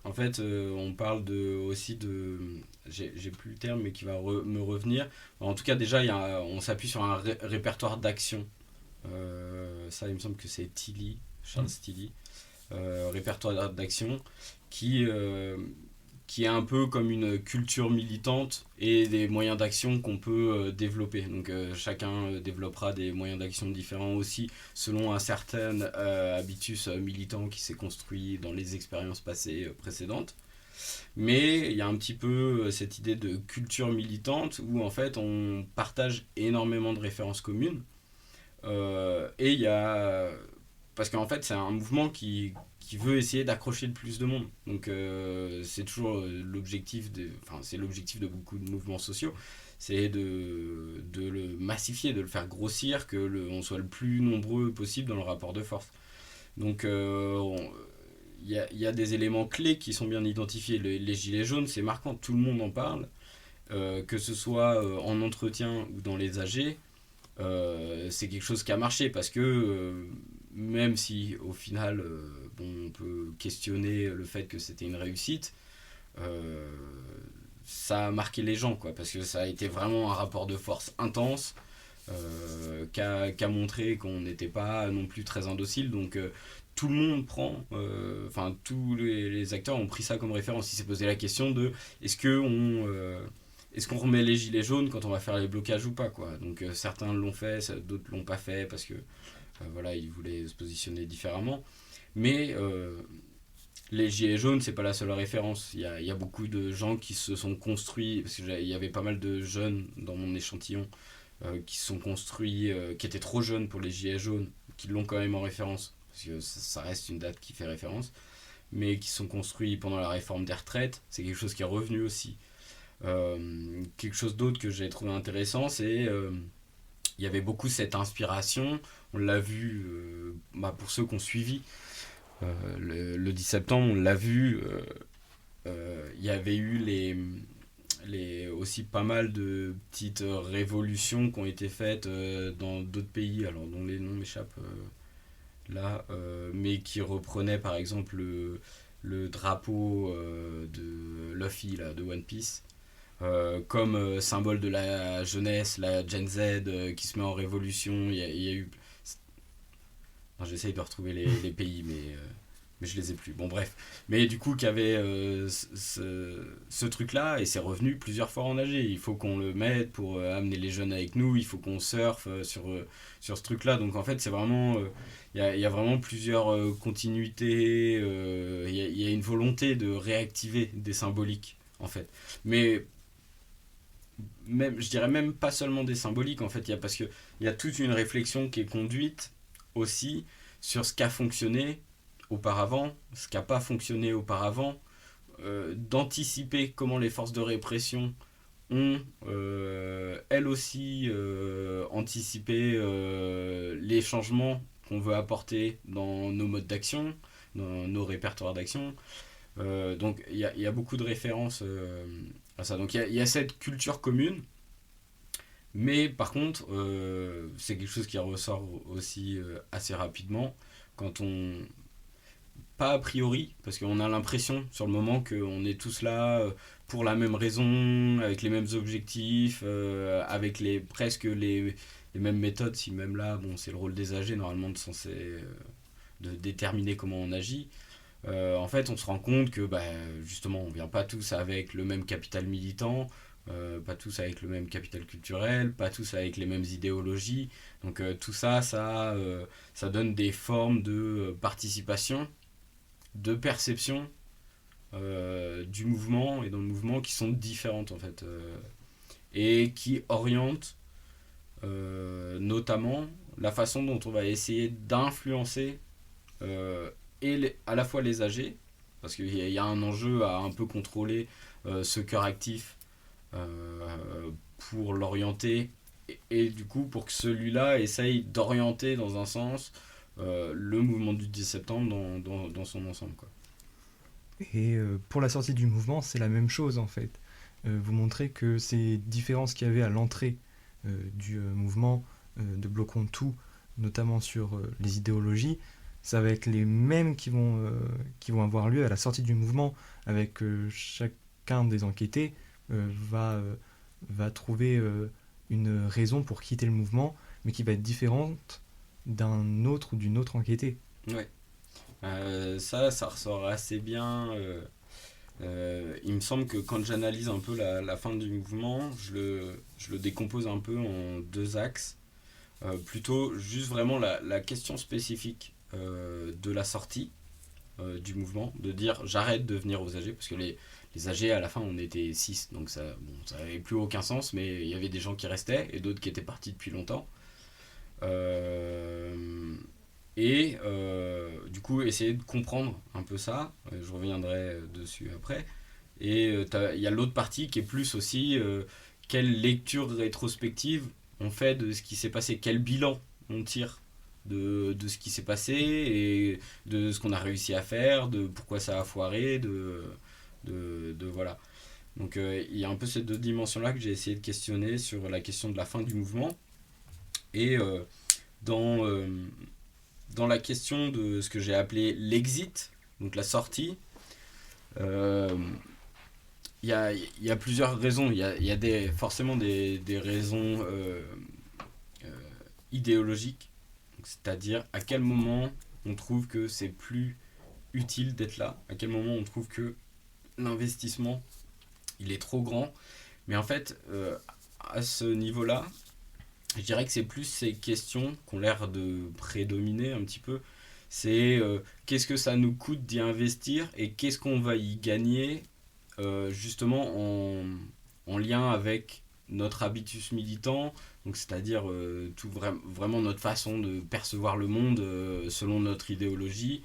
en fait, on parle aussi de. J'ai plus le terme, mais qui va me revenir. En tout cas, déjà, on s'appuie sur un répertoire d'action. Ça, il me semble que c'est Tilly, Charles Tilly. Répertoire d'action qui, qui est un peu comme une culture militante et des moyens d'action qu'on peut développer. Donc chacun développera des moyens d'action différents aussi selon un certain habitus militant qui s'est construit dans les expériences passées précédentes. Mais il y a un petit peu cette idée de culture militante où en fait on partage énormément de références communes. Et il y a... Parce qu'en fait c'est un mouvement qui veut essayer d'accrocher le plus de monde. Donc c'est toujours l'objectif enfin c'est l'objectif de beaucoup de mouvements sociaux, c'est de le massifier, de le faire grossir, que on soit le plus nombreux possible dans le rapport de force. Donc il y a des éléments clés qui sont bien identifiés. Les gilets jaunes, c'est marquant, tout le monde en parle, que ce soit en entretien ou dans les AG. C'est quelque chose qui a marché parce que même si au final bon, on peut questionner le fait que c'était une réussite, euh, ça a marqué les gens, quoi, parce que ça a été vraiment un rapport de force intense, qui a montré qu'on n'était pas non plus très indocile. Donc tout le monde prend, enfin tous les acteurs ont pris ça comme référence. Ils s'est posé la question de est-ce qu'on remet les gilets jaunes quand on va faire les blocages ou pas, quoi. Donc certains l'ont fait, d'autres l'ont pas fait parce que voilà, ils voulaient se positionner différemment. Mais les gilets jaunes, c'est pas la seule référence. Il y a beaucoup de gens qui se sont construits, parce qu'il y avait pas mal de jeunes dans mon échantillon qui se sont construits, qui étaient trop jeunes pour les gilets jaunes, qui l'ont quand même en référence, parce que ça reste une date qui fait référence, mais qui se sont construits pendant la réforme des retraites. C'est quelque chose qui est revenu aussi. Quelque chose d'autre que j'ai trouvé intéressant, c'est il y avait beaucoup cette inspiration. On l'a vu, pour ceux qui ont suivi le 10 septembre, on l'a vu. Il y avait eu aussi pas mal de petites révolutions qui ont été faites dans d'autres pays, alors dont les noms m'échappent là, mais qui reprenaient par exemple le drapeau de Luffy là, de One Piece. Comme symbole de la jeunesse, la Gen Z qui se met en révolution. Il y a eu. Non, j'essaye de retrouver les pays, mais je les ai plus. Bon, bref. Mais du coup, qu'il y avait ce truc-là, et c'est revenu plusieurs fois en AG. Il faut qu'on le mette pour amener les jeunes avec nous, il faut qu'on surfe sur ce truc-là. Donc en fait, c'est vraiment. Il y a vraiment plusieurs continuités. Il y a une volonté de réactiver des symboliques, en fait. Mais même, je dirais même pas seulement des symboliques, en fait, parce qu'il y a toute une réflexion qui est conduite aussi sur ce qui a fonctionné auparavant, ce qui n'a pas fonctionné auparavant, d'anticiper comment les forces de répression ont elles aussi anticipé les changements qu'on veut apporter dans nos modes d'action, dans nos répertoires d'action. Donc il y a beaucoup de références à ça. Donc il y a cette culture commune, mais par contre, c'est quelque chose qui ressort aussi assez rapidement quand on. Pas a priori, parce qu'on a l'impression sur le moment qu'on est tous là pour la même raison, avec les mêmes objectifs, avec presque les mêmes méthodes, si même là, bon, c'est le rôle des AG normalement de déterminer comment on agit. En fait, on se rend compte que justement, on vient pas tous avec le même capital militant, pas tous avec le même capital culturel, pas tous avec les mêmes idéologies. Donc tout ça, ça donne des formes de participation, de perception du mouvement et dans le mouvement qui sont différentes en fait, et qui orientent notamment la façon dont on va essayer d'influencer à la fois les âgés, parce qu'il y a un enjeu à un peu contrôler ce cœur actif pour l'orienter et du coup pour que celui-là essaye d'orienter dans un sens le mouvement du 10 septembre dans son ensemble, quoi. Et pour la sortie du mouvement, c'est la même chose en fait. Vous montrez que ces différences qu'il y avait à l'entrée du mouvement de Bloc Contre Tout, notamment sur les idéologies, ça va être les mêmes qui vont avoir lieu à la sortie du mouvement, avec chacun des enquêtés va trouver une raison pour quitter le mouvement, mais qui va être différente d'un autre ou d'une autre enquêtée. Ouais. Ça ressort assez bien. Il me semble que quand j'analyse un peu la fin du mouvement, je le décompose un peu en deux axes. Plutôt juste vraiment la question spécifique de la sortie du mouvement, de dire j'arrête de venir aux AG, parce que les AG à la fin on était 6, donc ça n'avait plus aucun sens, mais il y avait des gens qui restaient et d'autres qui étaient partis depuis longtemps. Et du coup essayer de comprendre un peu ça, je reviendrai dessus après. Et il y a l'autre partie qui est plus aussi quelle lecture rétrospective on fait de ce qui s'est passé, quel bilan on tire de ce qui s'est passé et de ce qu'on a réussi à faire, de pourquoi ça a foiré, voilà. Donc il y a un peu ces deux dimensions-là que j'ai essayé de questionner sur la question de la fin du mouvement. Et dans la question de ce que j'ai appelé l'exit, donc la sortie, il y a plusieurs raisons. Il y a forcément des raisons idéologiques, c'est-à-dire à quel moment on trouve que c'est plus utile d'être là, à quel moment on trouve que l'investissement il est trop grand. Mais en fait, à ce niveau-là, je dirais que c'est plus ces questions qui ont l'air de prédominer un petit peu. C'est qu'est-ce que ça nous coûte d'y investir et qu'est-ce qu'on va y gagner justement en lien avec notre habitus militant, donc c'est-à-dire vraiment notre façon de percevoir le monde selon notre idéologie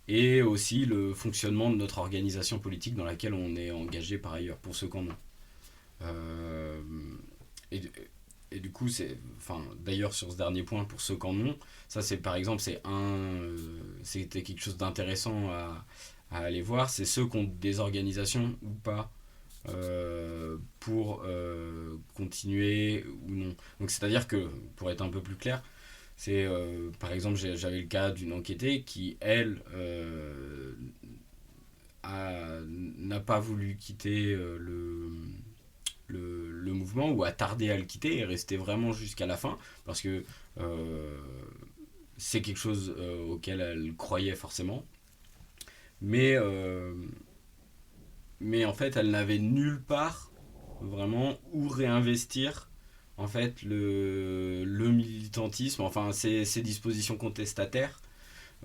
et aussi le fonctionnement de notre organisation politique dans laquelle on est engagé par ailleurs, pour ceux qu'en ont. Et du coup, d'ailleurs sur ce dernier point, pour ceux qu'en ont, ça c'est par exemple, c'était quelque chose d'intéressant à aller voir, c'est ceux qui ont des organisations ou pas pour continuer ou non. Donc c'est-à-dire que, pour être un peu plus clair, c'est par exemple j'avais le cas d'une enquêtée qui, elle, n'a pas voulu quitter le mouvement, ou a tardé à le quitter, et est restée vraiment jusqu'à la fin, parce que euh, c'est quelque chose auquel elle croyait forcément. Mais, mais en fait, elle n'avait nulle part vraiment où réinvestir en fait le militantisme, enfin ces dispositions contestataires.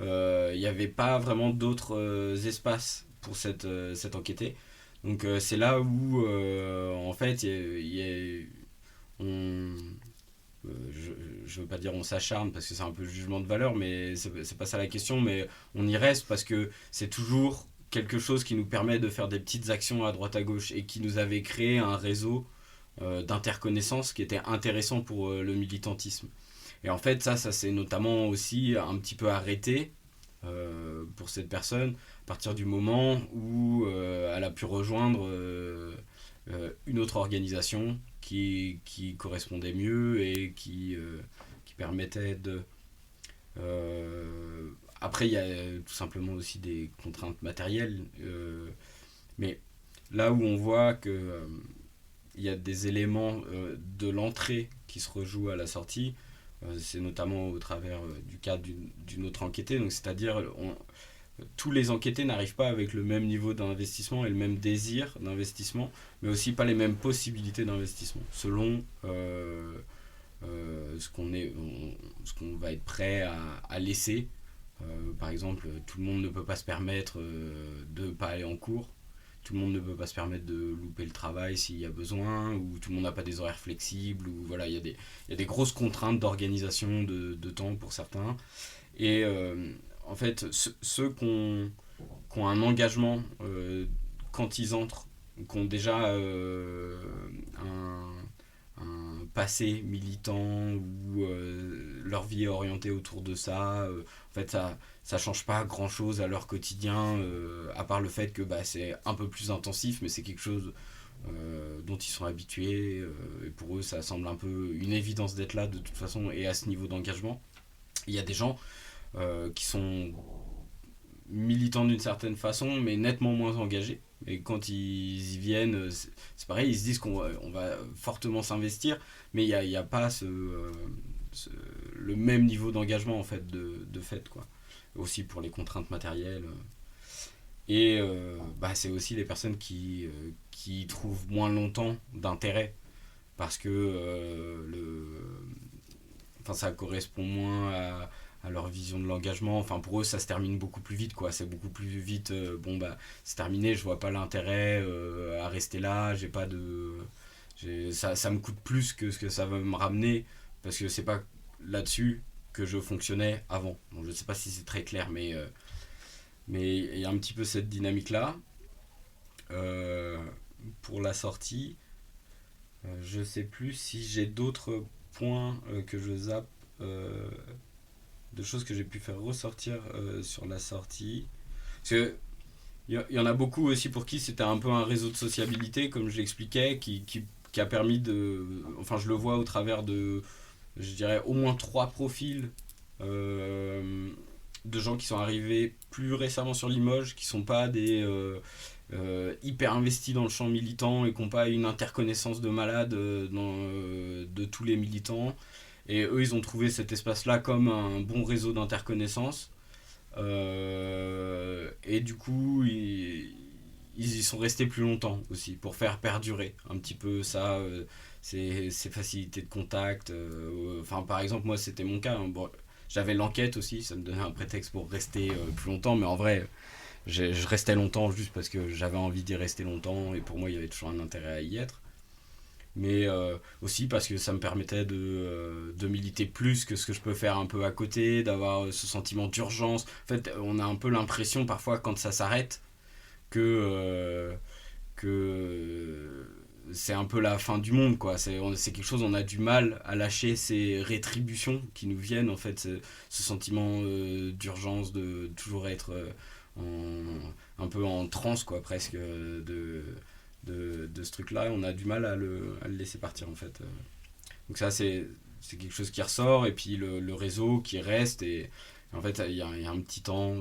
Il n'y avait pas vraiment d'autres espaces pour cette enquêtée. Donc c'est là où en fait on, je veux pas dire on s'acharne parce que c'est un peu le jugement de valeur, mais c'est pas ça la question, mais on y reste parce que c'est toujours quelque chose qui nous permet de faire des petites actions à droite à gauche, et qui nous avait créé un réseau d'interconnaissance qui était intéressant pour le militantisme. Et en fait, ça s'est notamment aussi un petit peu arrêté pour cette personne à partir du moment où elle a pu rejoindre une autre organisation qui correspondait mieux et qui permettait de... Après, il y a tout simplement aussi des contraintes matérielles, mais là où on voit que il y a des éléments de l'entrée qui se rejouent à la sortie, c'est notamment au travers du cas d'une autre enquêtée. Donc, c'est-à-dire, tous les enquêtés n'arrivent pas avec le même niveau d'investissement et le même désir d'investissement, mais aussi pas les mêmes possibilités d'investissement, selon ce qu'on va être prêt à laisser. Par exemple, tout le monde ne peut pas se permettre de ne pas aller en cours. Tout le monde ne peut pas se permettre de louper le travail s'il y a besoin, ou tout le monde n'a pas des horaires flexibles, ou voilà, il y a des grosses contraintes d'organisation de temps pour certains. Et en fait, ceux qui ont un engagement quand ils entrent, qui ont déjà un passé militant, ou leur vie est orientée autour de ça, en fait, ça change pas grand chose à leur quotidien, à part le fait que c'est un peu plus intensif, mais c'est quelque chose dont ils sont habitués, et pour eux ça semble un peu une évidence d'être là de toute façon, et à ce niveau d'engagement. Il y a des gens qui sont militants d'une certaine façon, mais nettement moins engagés. Et quand ils y viennent, c'est pareil, ils se disent on va fortement s'investir, mais il n'y a pas le même niveau d'engagement en fait, de fait, quoi. Aussi pour les contraintes matérielles. Et c'est aussi les personnes qui trouvent moins longtemps d'intérêt, parce que ça correspond moins à leur vision de l'engagement. Enfin, pour eux, ça se termine beaucoup plus vite, quoi. C'est beaucoup plus vite. C'est terminé. Je vois pas l'intérêt à rester là. J'ai pas de. Ça me coûte plus que ce que ça va me ramener, parce que c'est pas là-dessus que je fonctionnais avant. Donc, je sais pas si c'est très clair, mais il y a un petit peu cette dynamique là. Pour la sortie, je sais plus si j'ai d'autres points que je zappe, de choses que j'ai pu faire ressortir sur la sortie. Parce que y en a beaucoup aussi pour qui c'était un peu un réseau de sociabilité, comme je l'expliquais, qui a permis de... Enfin, je le vois au travers de, je dirais, au moins 3 profils de gens qui sont arrivés plus récemment sur Limoges, qui sont pas des hyper investis dans le champ militant, et qui n'ont pas une interconnaissance de malade de tous les militants. Et eux, ils ont trouvé cet espace-là comme un bon réseau d'interconnaissance. Et du coup, ils y sont restés plus longtemps aussi, pour faire perdurer un petit peu ça, ces facilités de contact. Enfin, par exemple, moi, c'était mon cas, hein. Bon, j'avais l'enquête aussi, ça me donnait un prétexte pour rester plus longtemps, mais en vrai, je restais longtemps juste parce que j'avais envie d'y rester longtemps, et pour moi, il y avait toujours un intérêt à y être. Mais aussi parce que ça me permettait de militer plus que ce que je peux faire un peu à côté, d'avoir ce sentiment d'urgence. En fait, on a un peu l'impression parfois, quand ça s'arrête, que c'est un peu la fin du monde, quoi. C'est quelque chose, on a du mal à lâcher ces rétributions qui nous viennent, en fait, ce sentiment d'urgence, de toujours être un peu en transe, quoi, presque, de ce truc-là, et on a du mal à le laisser partir en fait. Donc ça c'est quelque chose qui ressort, et puis le réseau qui reste, et en fait il y a un petit temps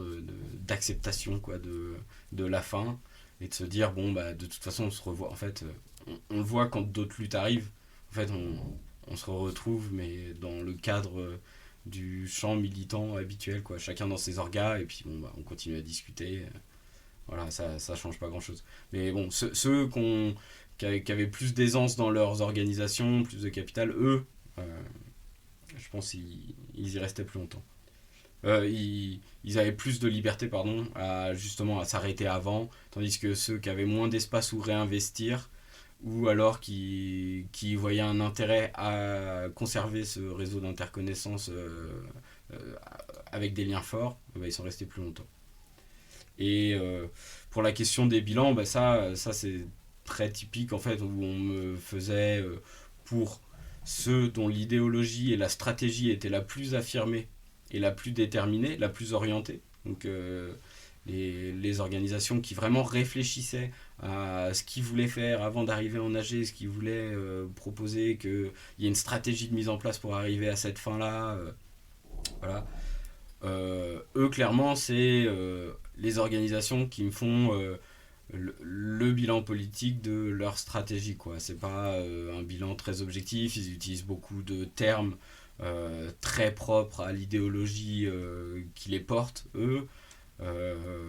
d'acceptation quoi, de la fin, et de se dire bon bah de toute façon on se revoit en fait, on le voit quand d'autres luttes arrivent, en fait on se retrouve mais dans le cadre du champ militant habituel quoi, chacun dans ses orgas, et puis bon bah on continue à discuter, voilà, ça change pas grand chose. Mais bon, ceux qui avaient plus d'aisance dans leurs organisations, plus de capital, eux, je pense qu'ils y restaient plus longtemps. Ils avaient plus de liberté, pardon, justement à s'arrêter avant, tandis que ceux qui avaient moins d'espace où réinvestir, ou alors qui voyaient un intérêt à conserver ce réseau d'interconnaissance euh, avec des liens forts, ils sont restés plus longtemps. Et pour la question des bilans, bah ça c'est très typique en fait, où on me faisait pour ceux dont l'idéologie et la stratégie étaient la plus affirmée et la plus déterminée, la plus orientée. Donc les organisations qui vraiment réfléchissaient à ce qu'ils voulaient faire avant d'arriver en AG, ce qu'ils voulaient proposer, qu'il y ait une stratégie de mise en place pour arriver à cette fin-là. Voilà. Eux, clairement, c'est les organisations qui me font le bilan politique de leur stratégie, quoi. C'est pas un bilan très objectif, ils utilisent beaucoup de termes très propres à l'idéologie qui les porte, eux.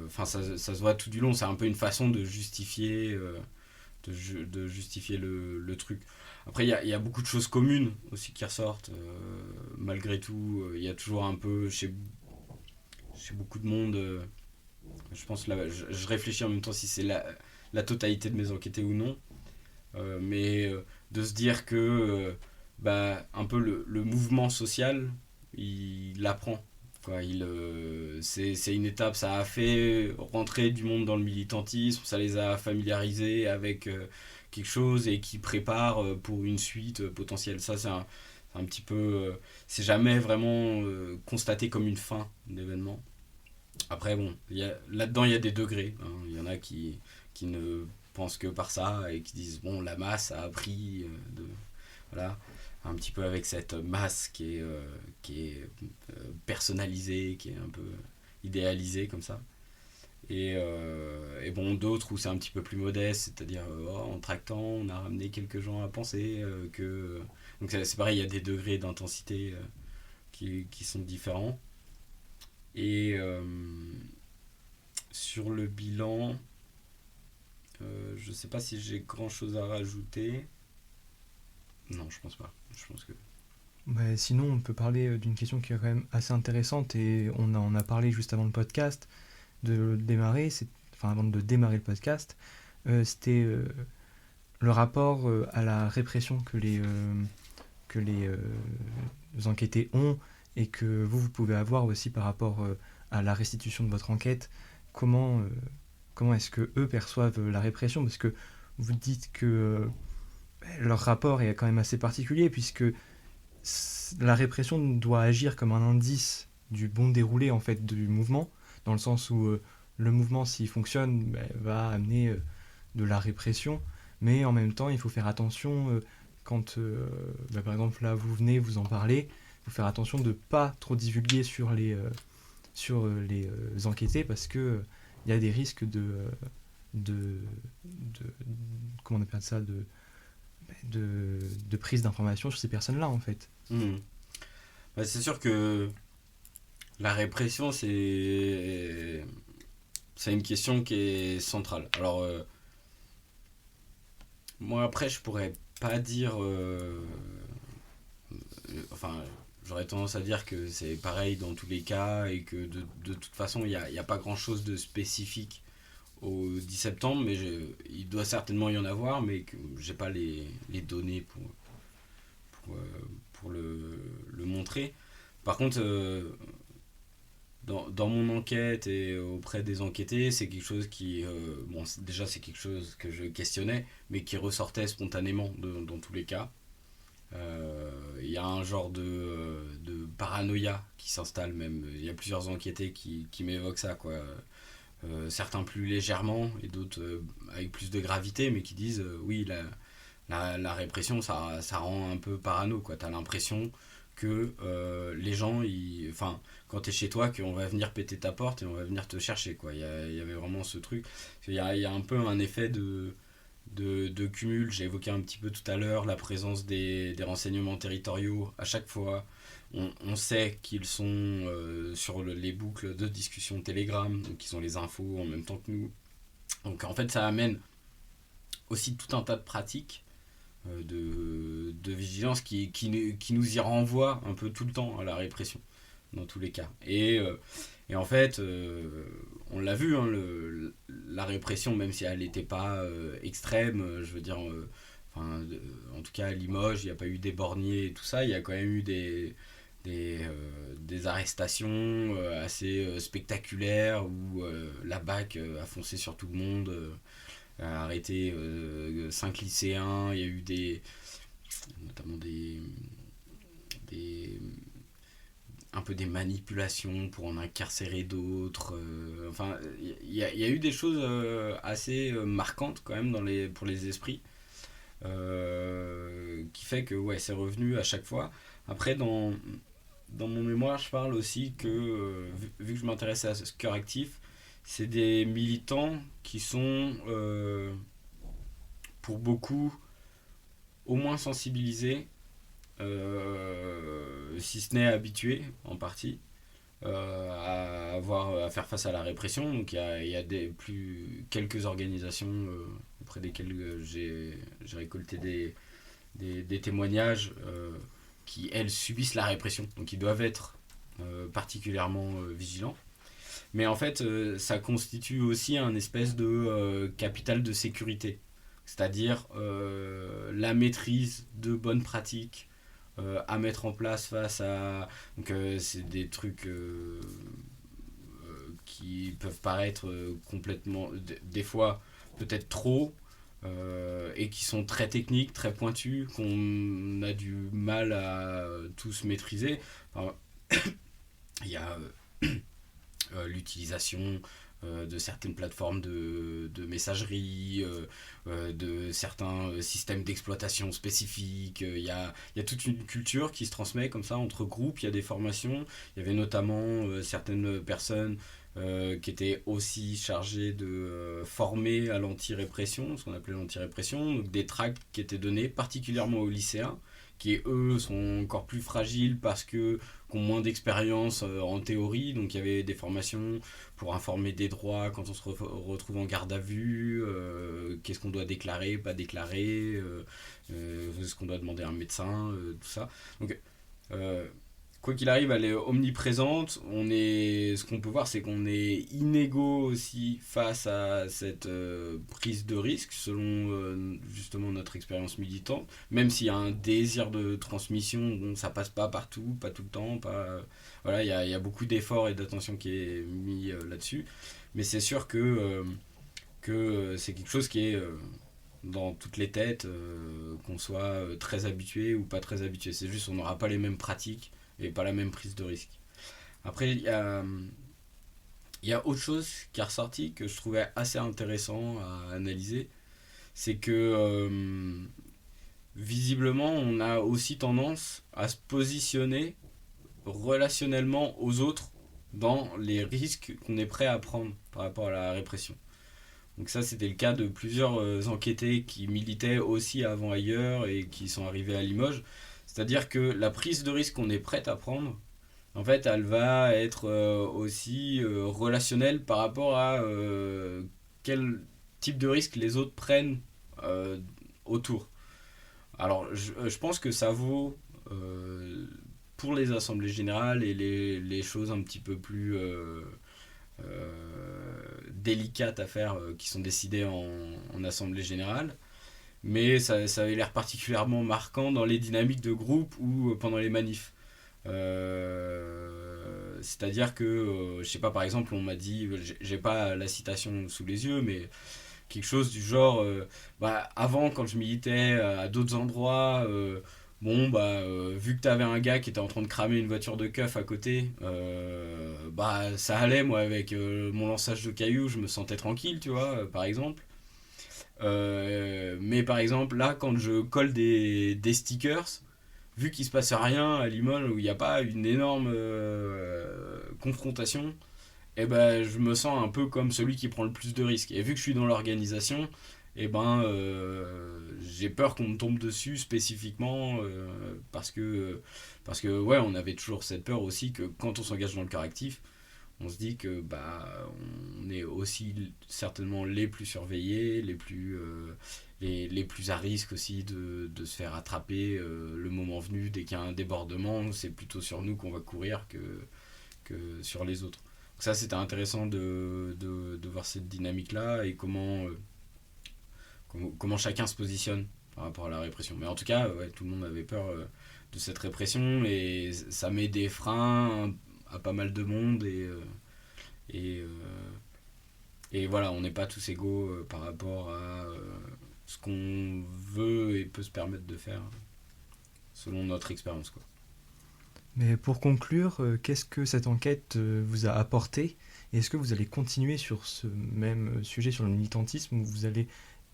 Enfin, ça se voit tout du long, c'est un peu une façon de justifier, de justifier le truc. Après, il y a beaucoup de choses communes aussi qui ressortent. Malgré tout, il y a toujours un peu, chez beaucoup de monde, je pense, là, je réfléchis en même temps si c'est la totalité de mes enquêtés ou non. Mais de se dire que bah, un peu le mouvement social, il apprend. Quoi, c'est une étape, ça a fait rentrer du monde dans le militantisme, ça les a familiarisés avec quelque chose, et qui prépare pour une suite potentielle. Ça, c'est un petit peu. C'est jamais vraiment constaté comme une fin d'événement. Après, bon, là-dedans, il y a des degrés, hein. Il y en a qui ne pensent que par ça, et qui disent bon, la masse a appris voilà, un petit peu avec cette masse qui est personnalisée, qui est un peu idéalisée comme ça. Et bon, d'autres où c'est un petit peu plus modeste, c'est-à-dire en tractant, on a ramené quelques gens à penser que. Donc c'est pareil, il y a des degrés d'intensité qui sont différents. Et sur le bilan, je sais pas si j'ai grand chose à rajouter. Non, je pense pas. Je pense que. Bah, sinon, on peut parler d'une question qui est quand même assez intéressante, et on en a parlé juste avant le podcast de démarrer, enfin avant de démarrer le podcast. C'était le rapport à la répression que les enquêtés ont, et que vous pouvez avoir aussi par rapport à la restitution de votre enquête. Comment est-ce que eux perçoivent la répression? Parce que vous dites que leur rapport est quand même assez particulier, puisque la répression doit agir comme un indice du bon déroulé en fait du mouvement, dans le sens où le mouvement, s'il fonctionne, va amener de la répression, mais en même temps il faut faire attention quand par exemple là vous venez vous en parler, il faut faire attention de ne pas trop divulguer sur les enquêtés, parce que il y a des risques de comment on appelle ça, de prise d'informations sur ces personnes-là en fait. Bah, c'est sûr que la répression, c'est une question qui est centrale. Alors, moi après, je pourrais pas dire. Enfin, j'aurais tendance à dire que c'est pareil dans tous les cas, et que de toute façon, il y a pas grand-chose de spécifique au 10 septembre, mais il doit certainement y en avoir, mais que j'ai pas les données pour, pour le montrer. Par contre, dans mon enquête et auprès des enquêtés, c'est quelque chose qui. Bon, déjà, c'est quelque chose que je questionnais, mais qui ressortait spontanément dans tous les cas. Il y a un genre de paranoïa qui s'installe même. Il y a plusieurs enquêtés qui m'évoquent ça, quoi. certains plus légèrement et d'autres avec plus de gravité, mais qui disent oui, la répression, ça rend un peu parano, quoi. T'as l'impression que les gens, enfin, quand t'es chez toi, qu'on va venir péter ta porte et on va venir te chercher, quoi. Il y avait vraiment ce truc. Il y a un peu un effet de cumul. J'ai évoqué un petit peu tout à l'heure la présence des renseignements territoriaux. À chaque fois, on sait qu'ils sont sur les boucles de discussion Telegram, donc ils ont les infos en même temps que nous. Donc en fait, ça amène aussi tout un tas de pratiques de vigilance qui nous y renvoient un peu tout le temps à la répression, dans tous les cas. Et en fait, on l'a vu, hein, la répression, même si elle n'était pas extrême, je veux dire, enfin, en tout cas à Limoges, il n'y a pas eu des borniers et tout ça, il y a quand même eu des arrestations assez spectaculaires où la BAC a foncé sur tout le monde, a arrêté 5 lycéens, il y a eu notamment des un peu des manipulations pour en incarcérer d'autres. Enfin, il y a eu des choses assez marquantes quand même pour les esprits, qui fait que ouais, c'est revenu à chaque fois. Après, dans mon mémoire, je parle aussi que, vu que je m'intéresse à ce cœur actif, c'est des militants qui sont, pour beaucoup, au moins sensibilisés, si ce n'est habitués en partie, à faire face à la répression. Donc il y a quelques organisations auprès desquelles j'ai récolté des témoignages qui, elles, subissent la répression. Donc ils doivent être particulièrement vigilants. Mais en fait, ça constitue aussi un espèce de capital de sécurité. C'est-à-dire la maîtrise de bonnes pratiques à mettre en place face à... Donc c'est des trucs qui peuvent paraître complètement... Des fois peut-être trop, et qui sont très techniques, très pointus, qu'on a du mal à tous maîtriser. Enfin, il y a l'utilisation de certaines plateformes de messagerie, de certains systèmes d'exploitation spécifiques. Il y a toute une culture qui se transmet comme ça entre groupes, il y a des formations. Il y avait notamment certaines personnes qui étaient aussi chargées de former à l'anti-répression, ce qu'on appelait l'anti-répression, donc des tracts qui étaient donnés particulièrement aux lycéens, qui eux sont encore plus fragiles parce que ont moins d'expérience en théorie, donc il y avait des formations pour informer des droits quand on se retrouve en garde à vue, qu'est-ce qu'on doit déclarer, pas déclarer, ce qu'on doit demander à un médecin, tout ça. Donc quoi qu'il arrive, elle est omniprésente. Ce qu'on peut voir, c'est qu'on est inégaux aussi face à cette prise de risque, selon justement notre expérience militante. Même s'il y a un désir de transmission, bon, ça passe pas partout, pas tout le temps. Voilà, il y a beaucoup d'efforts et d'attention qui est mis là-dessus. Mais c'est sûr que c'est quelque chose qui est dans toutes les têtes, qu'on soit très habitué ou pas très habitué. C'est juste qu'on n'aura pas les mêmes pratiques et pas la même prise de risque. Après, il y a autre chose qui est ressorti que je trouvais assez intéressant à analyser. C'est que visiblement, on a aussi tendance à se positionner relationnellement aux autres dans les risques qu'on est prêt à prendre par rapport à la répression. Donc ça, c'était le cas de plusieurs enquêtés qui militaient aussi avant ailleurs et qui sont arrivés à Limoges. C'est-à-dire que la prise de risque qu'on est prête à prendre, en fait, elle va être aussi relationnelle par rapport à quel type de risque les autres prennent autour. Alors, je pense que ça vaut pour les assemblées générales et les choses un petit peu plus délicates à faire qui sont décidées en assemblée générale. Mais ça avait l'air particulièrement marquant dans les dynamiques de groupe ou pendant les manifs. C'est-à-dire que, je sais pas, par exemple, on m'a dit, j'ai pas la citation sous les yeux, mais quelque chose du genre, avant, quand je militais à d'autres endroits, Bon, bah, vu que t'avais un gars qui était en train de cramer une voiture de keuf à côté, bah, ça allait, moi, avec mon lançage de cailloux, je me sentais tranquille, tu vois, par exemple. Mais par exemple, là, quand je colle des stickers, vu qu'il se passe rien à Limoges, où il n'y a pas une énorme confrontation, eh ben, je me sens un peu comme celui qui prend le plus de risques. Et vu que je suis dans l'organisation, eh ben, j'ai peur qu'on me tombe dessus spécifiquement parce que ouais, on avait toujours cette peur aussi que quand on s'engage dans le correctif, on se dit que bah on est aussi certainement les plus surveillés, les plus à risque aussi de se faire attraper le moment venu dès qu'il y a un débordement. C'est plutôt sur nous qu'on va courir que sur les autres. Donc ça, c'était intéressant de voir cette dynamique-là et comment chacun se positionne par rapport à la répression. Mais en tout cas, ouais, tout le monde avait peur de cette répression et ça met des freins à pas mal de monde et, euh, et voilà, on n'est pas tous égaux par rapport à ce qu'on veut et peut se permettre de faire selon notre expérience, quoi. Mais pour conclure, qu'est-ce que cette enquête vous a apporté? Et est-ce que vous allez continuer sur ce même sujet, sur le militantisme, ou vous allez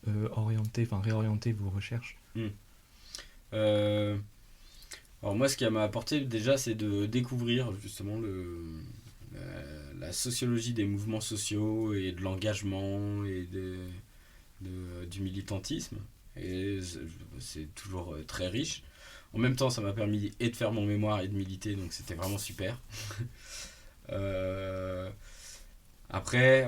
réorienter vos recherches? Hmm. Euh, alors moi, ce qui m'a apporté déjà, c'est de découvrir justement la sociologie des mouvements sociaux et de l'engagement et du militantisme. Et c'est toujours très riche. En même temps, ça m'a permis et de faire mon mémoire et de militer, donc c'était vraiment super. Euh, Après,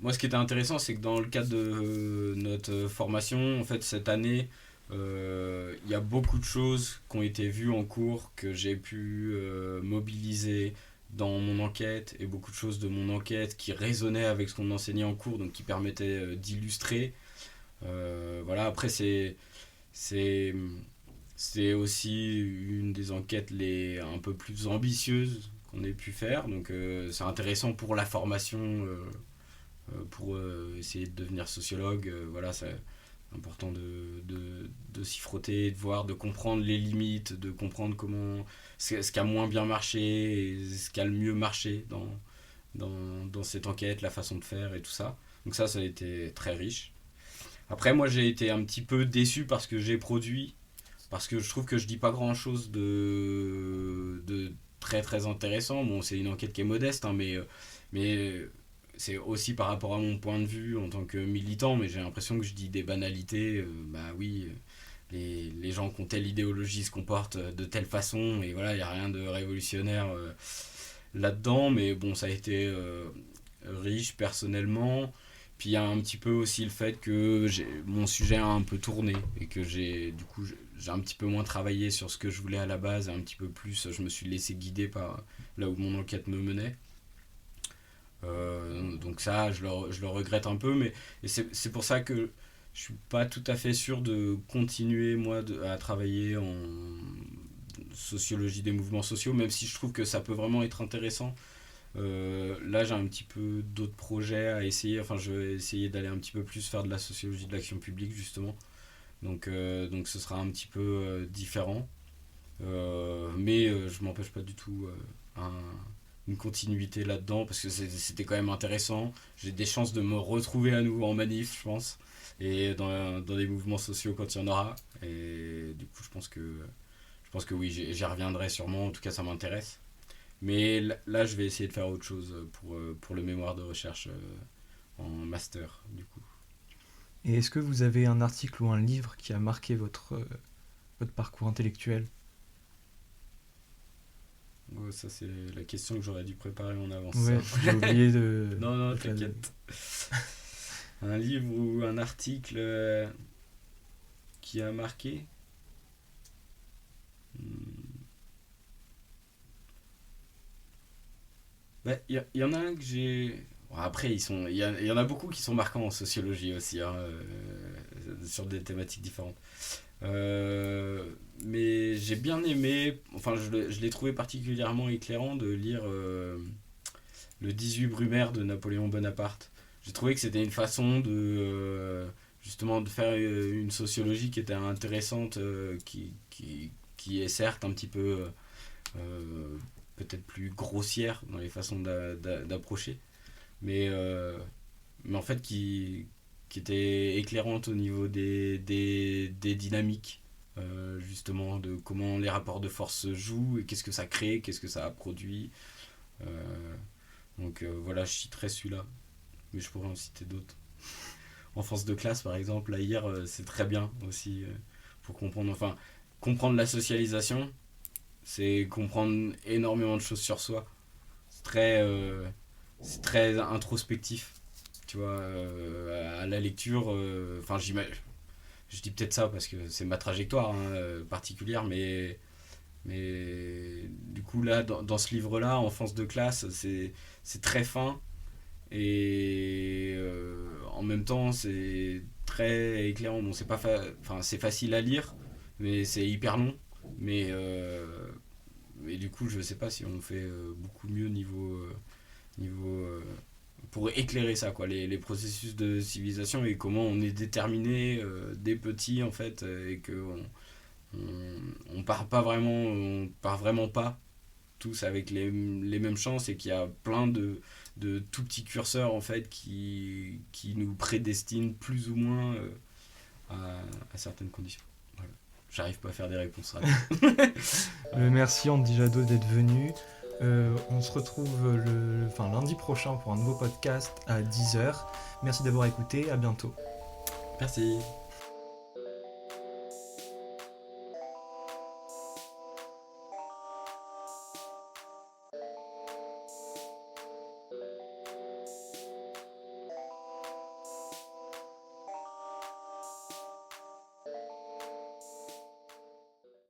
moi, ce qui était intéressant, c'est que dans le cadre de notre formation, en fait, cette année, il y a beaucoup de choses qui ont été vues en cours que j'ai pu mobiliser dans mon enquête et beaucoup de choses de mon enquête qui résonnaient avec ce qu'on enseignait en cours, donc qui permettaient d'illustrer. Voilà, après, c'est, c'est aussi une des enquêtes un peu plus ambitieuses qu'on ait pu faire. Donc c'est intéressant pour la formation, pour essayer de devenir sociologue. Voilà, c'est important de s'y frotter, de voir, de comprendre les limites, de comprendre ce qui a moins bien marché et ce qui a le mieux marché dans cette enquête, la façon de faire et tout ça. Donc ça a été très riche. Après, moi, j'ai été un petit peu déçu parce que j'ai produit, parce que je trouve que je dis pas grand chose de très très intéressant. Bon, c'est une enquête qui est modeste, hein, mais c'est aussi par rapport à mon point de vue en tant que militant, mais j'ai l'impression que je dis des banalités. Bah oui, les gens qui ont telle idéologie se comportent de telle façon, et voilà, il n'y a rien de révolutionnaire là-dedans, mais bon, ça a été riche personnellement. Puis il y a un petit peu aussi le fait que mon sujet a un peu tourné et que j'ai un petit peu moins travaillé sur ce que je voulais à la base et un petit peu plus je me suis laissé guider par là où mon enquête me menait. Donc ça, je le regrette un peu, mais et c'est pour ça que je suis pas tout à fait sûr de continuer moi à travailler en sociologie des mouvements sociaux, même si je trouve que ça peut vraiment être intéressant. Là, j'ai un petit peu d'autres projets à essayer. Enfin, je vais essayer d'aller un petit peu plus faire de la sociologie de l'action publique, justement. Donc ce sera un petit peu différent. Mais je m'empêche pas du tout une continuité là-dedans parce que c'était quand même intéressant. J'ai des chances de me retrouver à nouveau en manif, je pense, et dans des mouvements sociaux quand il y en aura. Et du coup, je pense que oui, j'y reviendrai sûrement. En tout cas, ça m'intéresse. Mais là, je vais essayer de faire autre chose pour le mémoire de recherche en master, du coup. Et est-ce que vous avez un article ou un livre qui a marqué votre parcours intellectuel? Oh, ça, c'est la question que j'aurais dû préparer en avance. Ouais, Ça. j'ai oublié de... Non, non, de te la donner. t'inquiète. Un livre ou un article qui a marqué. Hmm. Bah, y en a un que j'ai. Bon, après, il y en a beaucoup qui sont marquants en sociologie aussi, hein, sur des thématiques différentes. Euh, mais j'ai bien aimé, enfin, je l'ai trouvé particulièrement éclairant de lire le 18 Brumaire de Napoléon Bonaparte. J'ai trouvé que c'était une façon de justement de faire une sociologie qui était intéressante, qui est certes un petit peu peut-être plus grossière dans les façons d'approcher, mais en fait qui était éclairante au niveau des dynamiques, justement de comment les rapports de force se jouent et qu'est-ce que ça crée, qu'est-ce que ça a produit. Donc voilà, je citerai celui-là, mais je pourrais en citer d'autres. Enfance de classe par exemple, là hier, c'est très bien aussi pour comprendre la socialisation, c'est comprendre énormément de choses sur soi. C'est très introspectif, tu vois, à la lecture. Je dis peut-être ça parce que c'est ma trajectoire particulière, mais du coup là, dans ce livre-là, Enfance de classe, c'est très fin et en même temps c'est très éclairant. Bon, c'est facile à lire, mais c'est hyper long. Mais du coup, je sais pas si on fait beaucoup mieux niveau pour éclairer ça, quoi, les processus de civilisation et comment on est déterminé des petits en fait, et que on part vraiment pas tous avec les mêmes chances, et qu'il y a plein de tout petits curseurs en fait qui nous prédestinent plus ou moins à certaines conditions. Voilà. J'arrive pas à faire des réponses rapides. Merci Andy Jadot d'être venu. On se retrouve lundi prochain pour un nouveau podcast à 10h. Merci d'avoir écouté, à bientôt. Merci.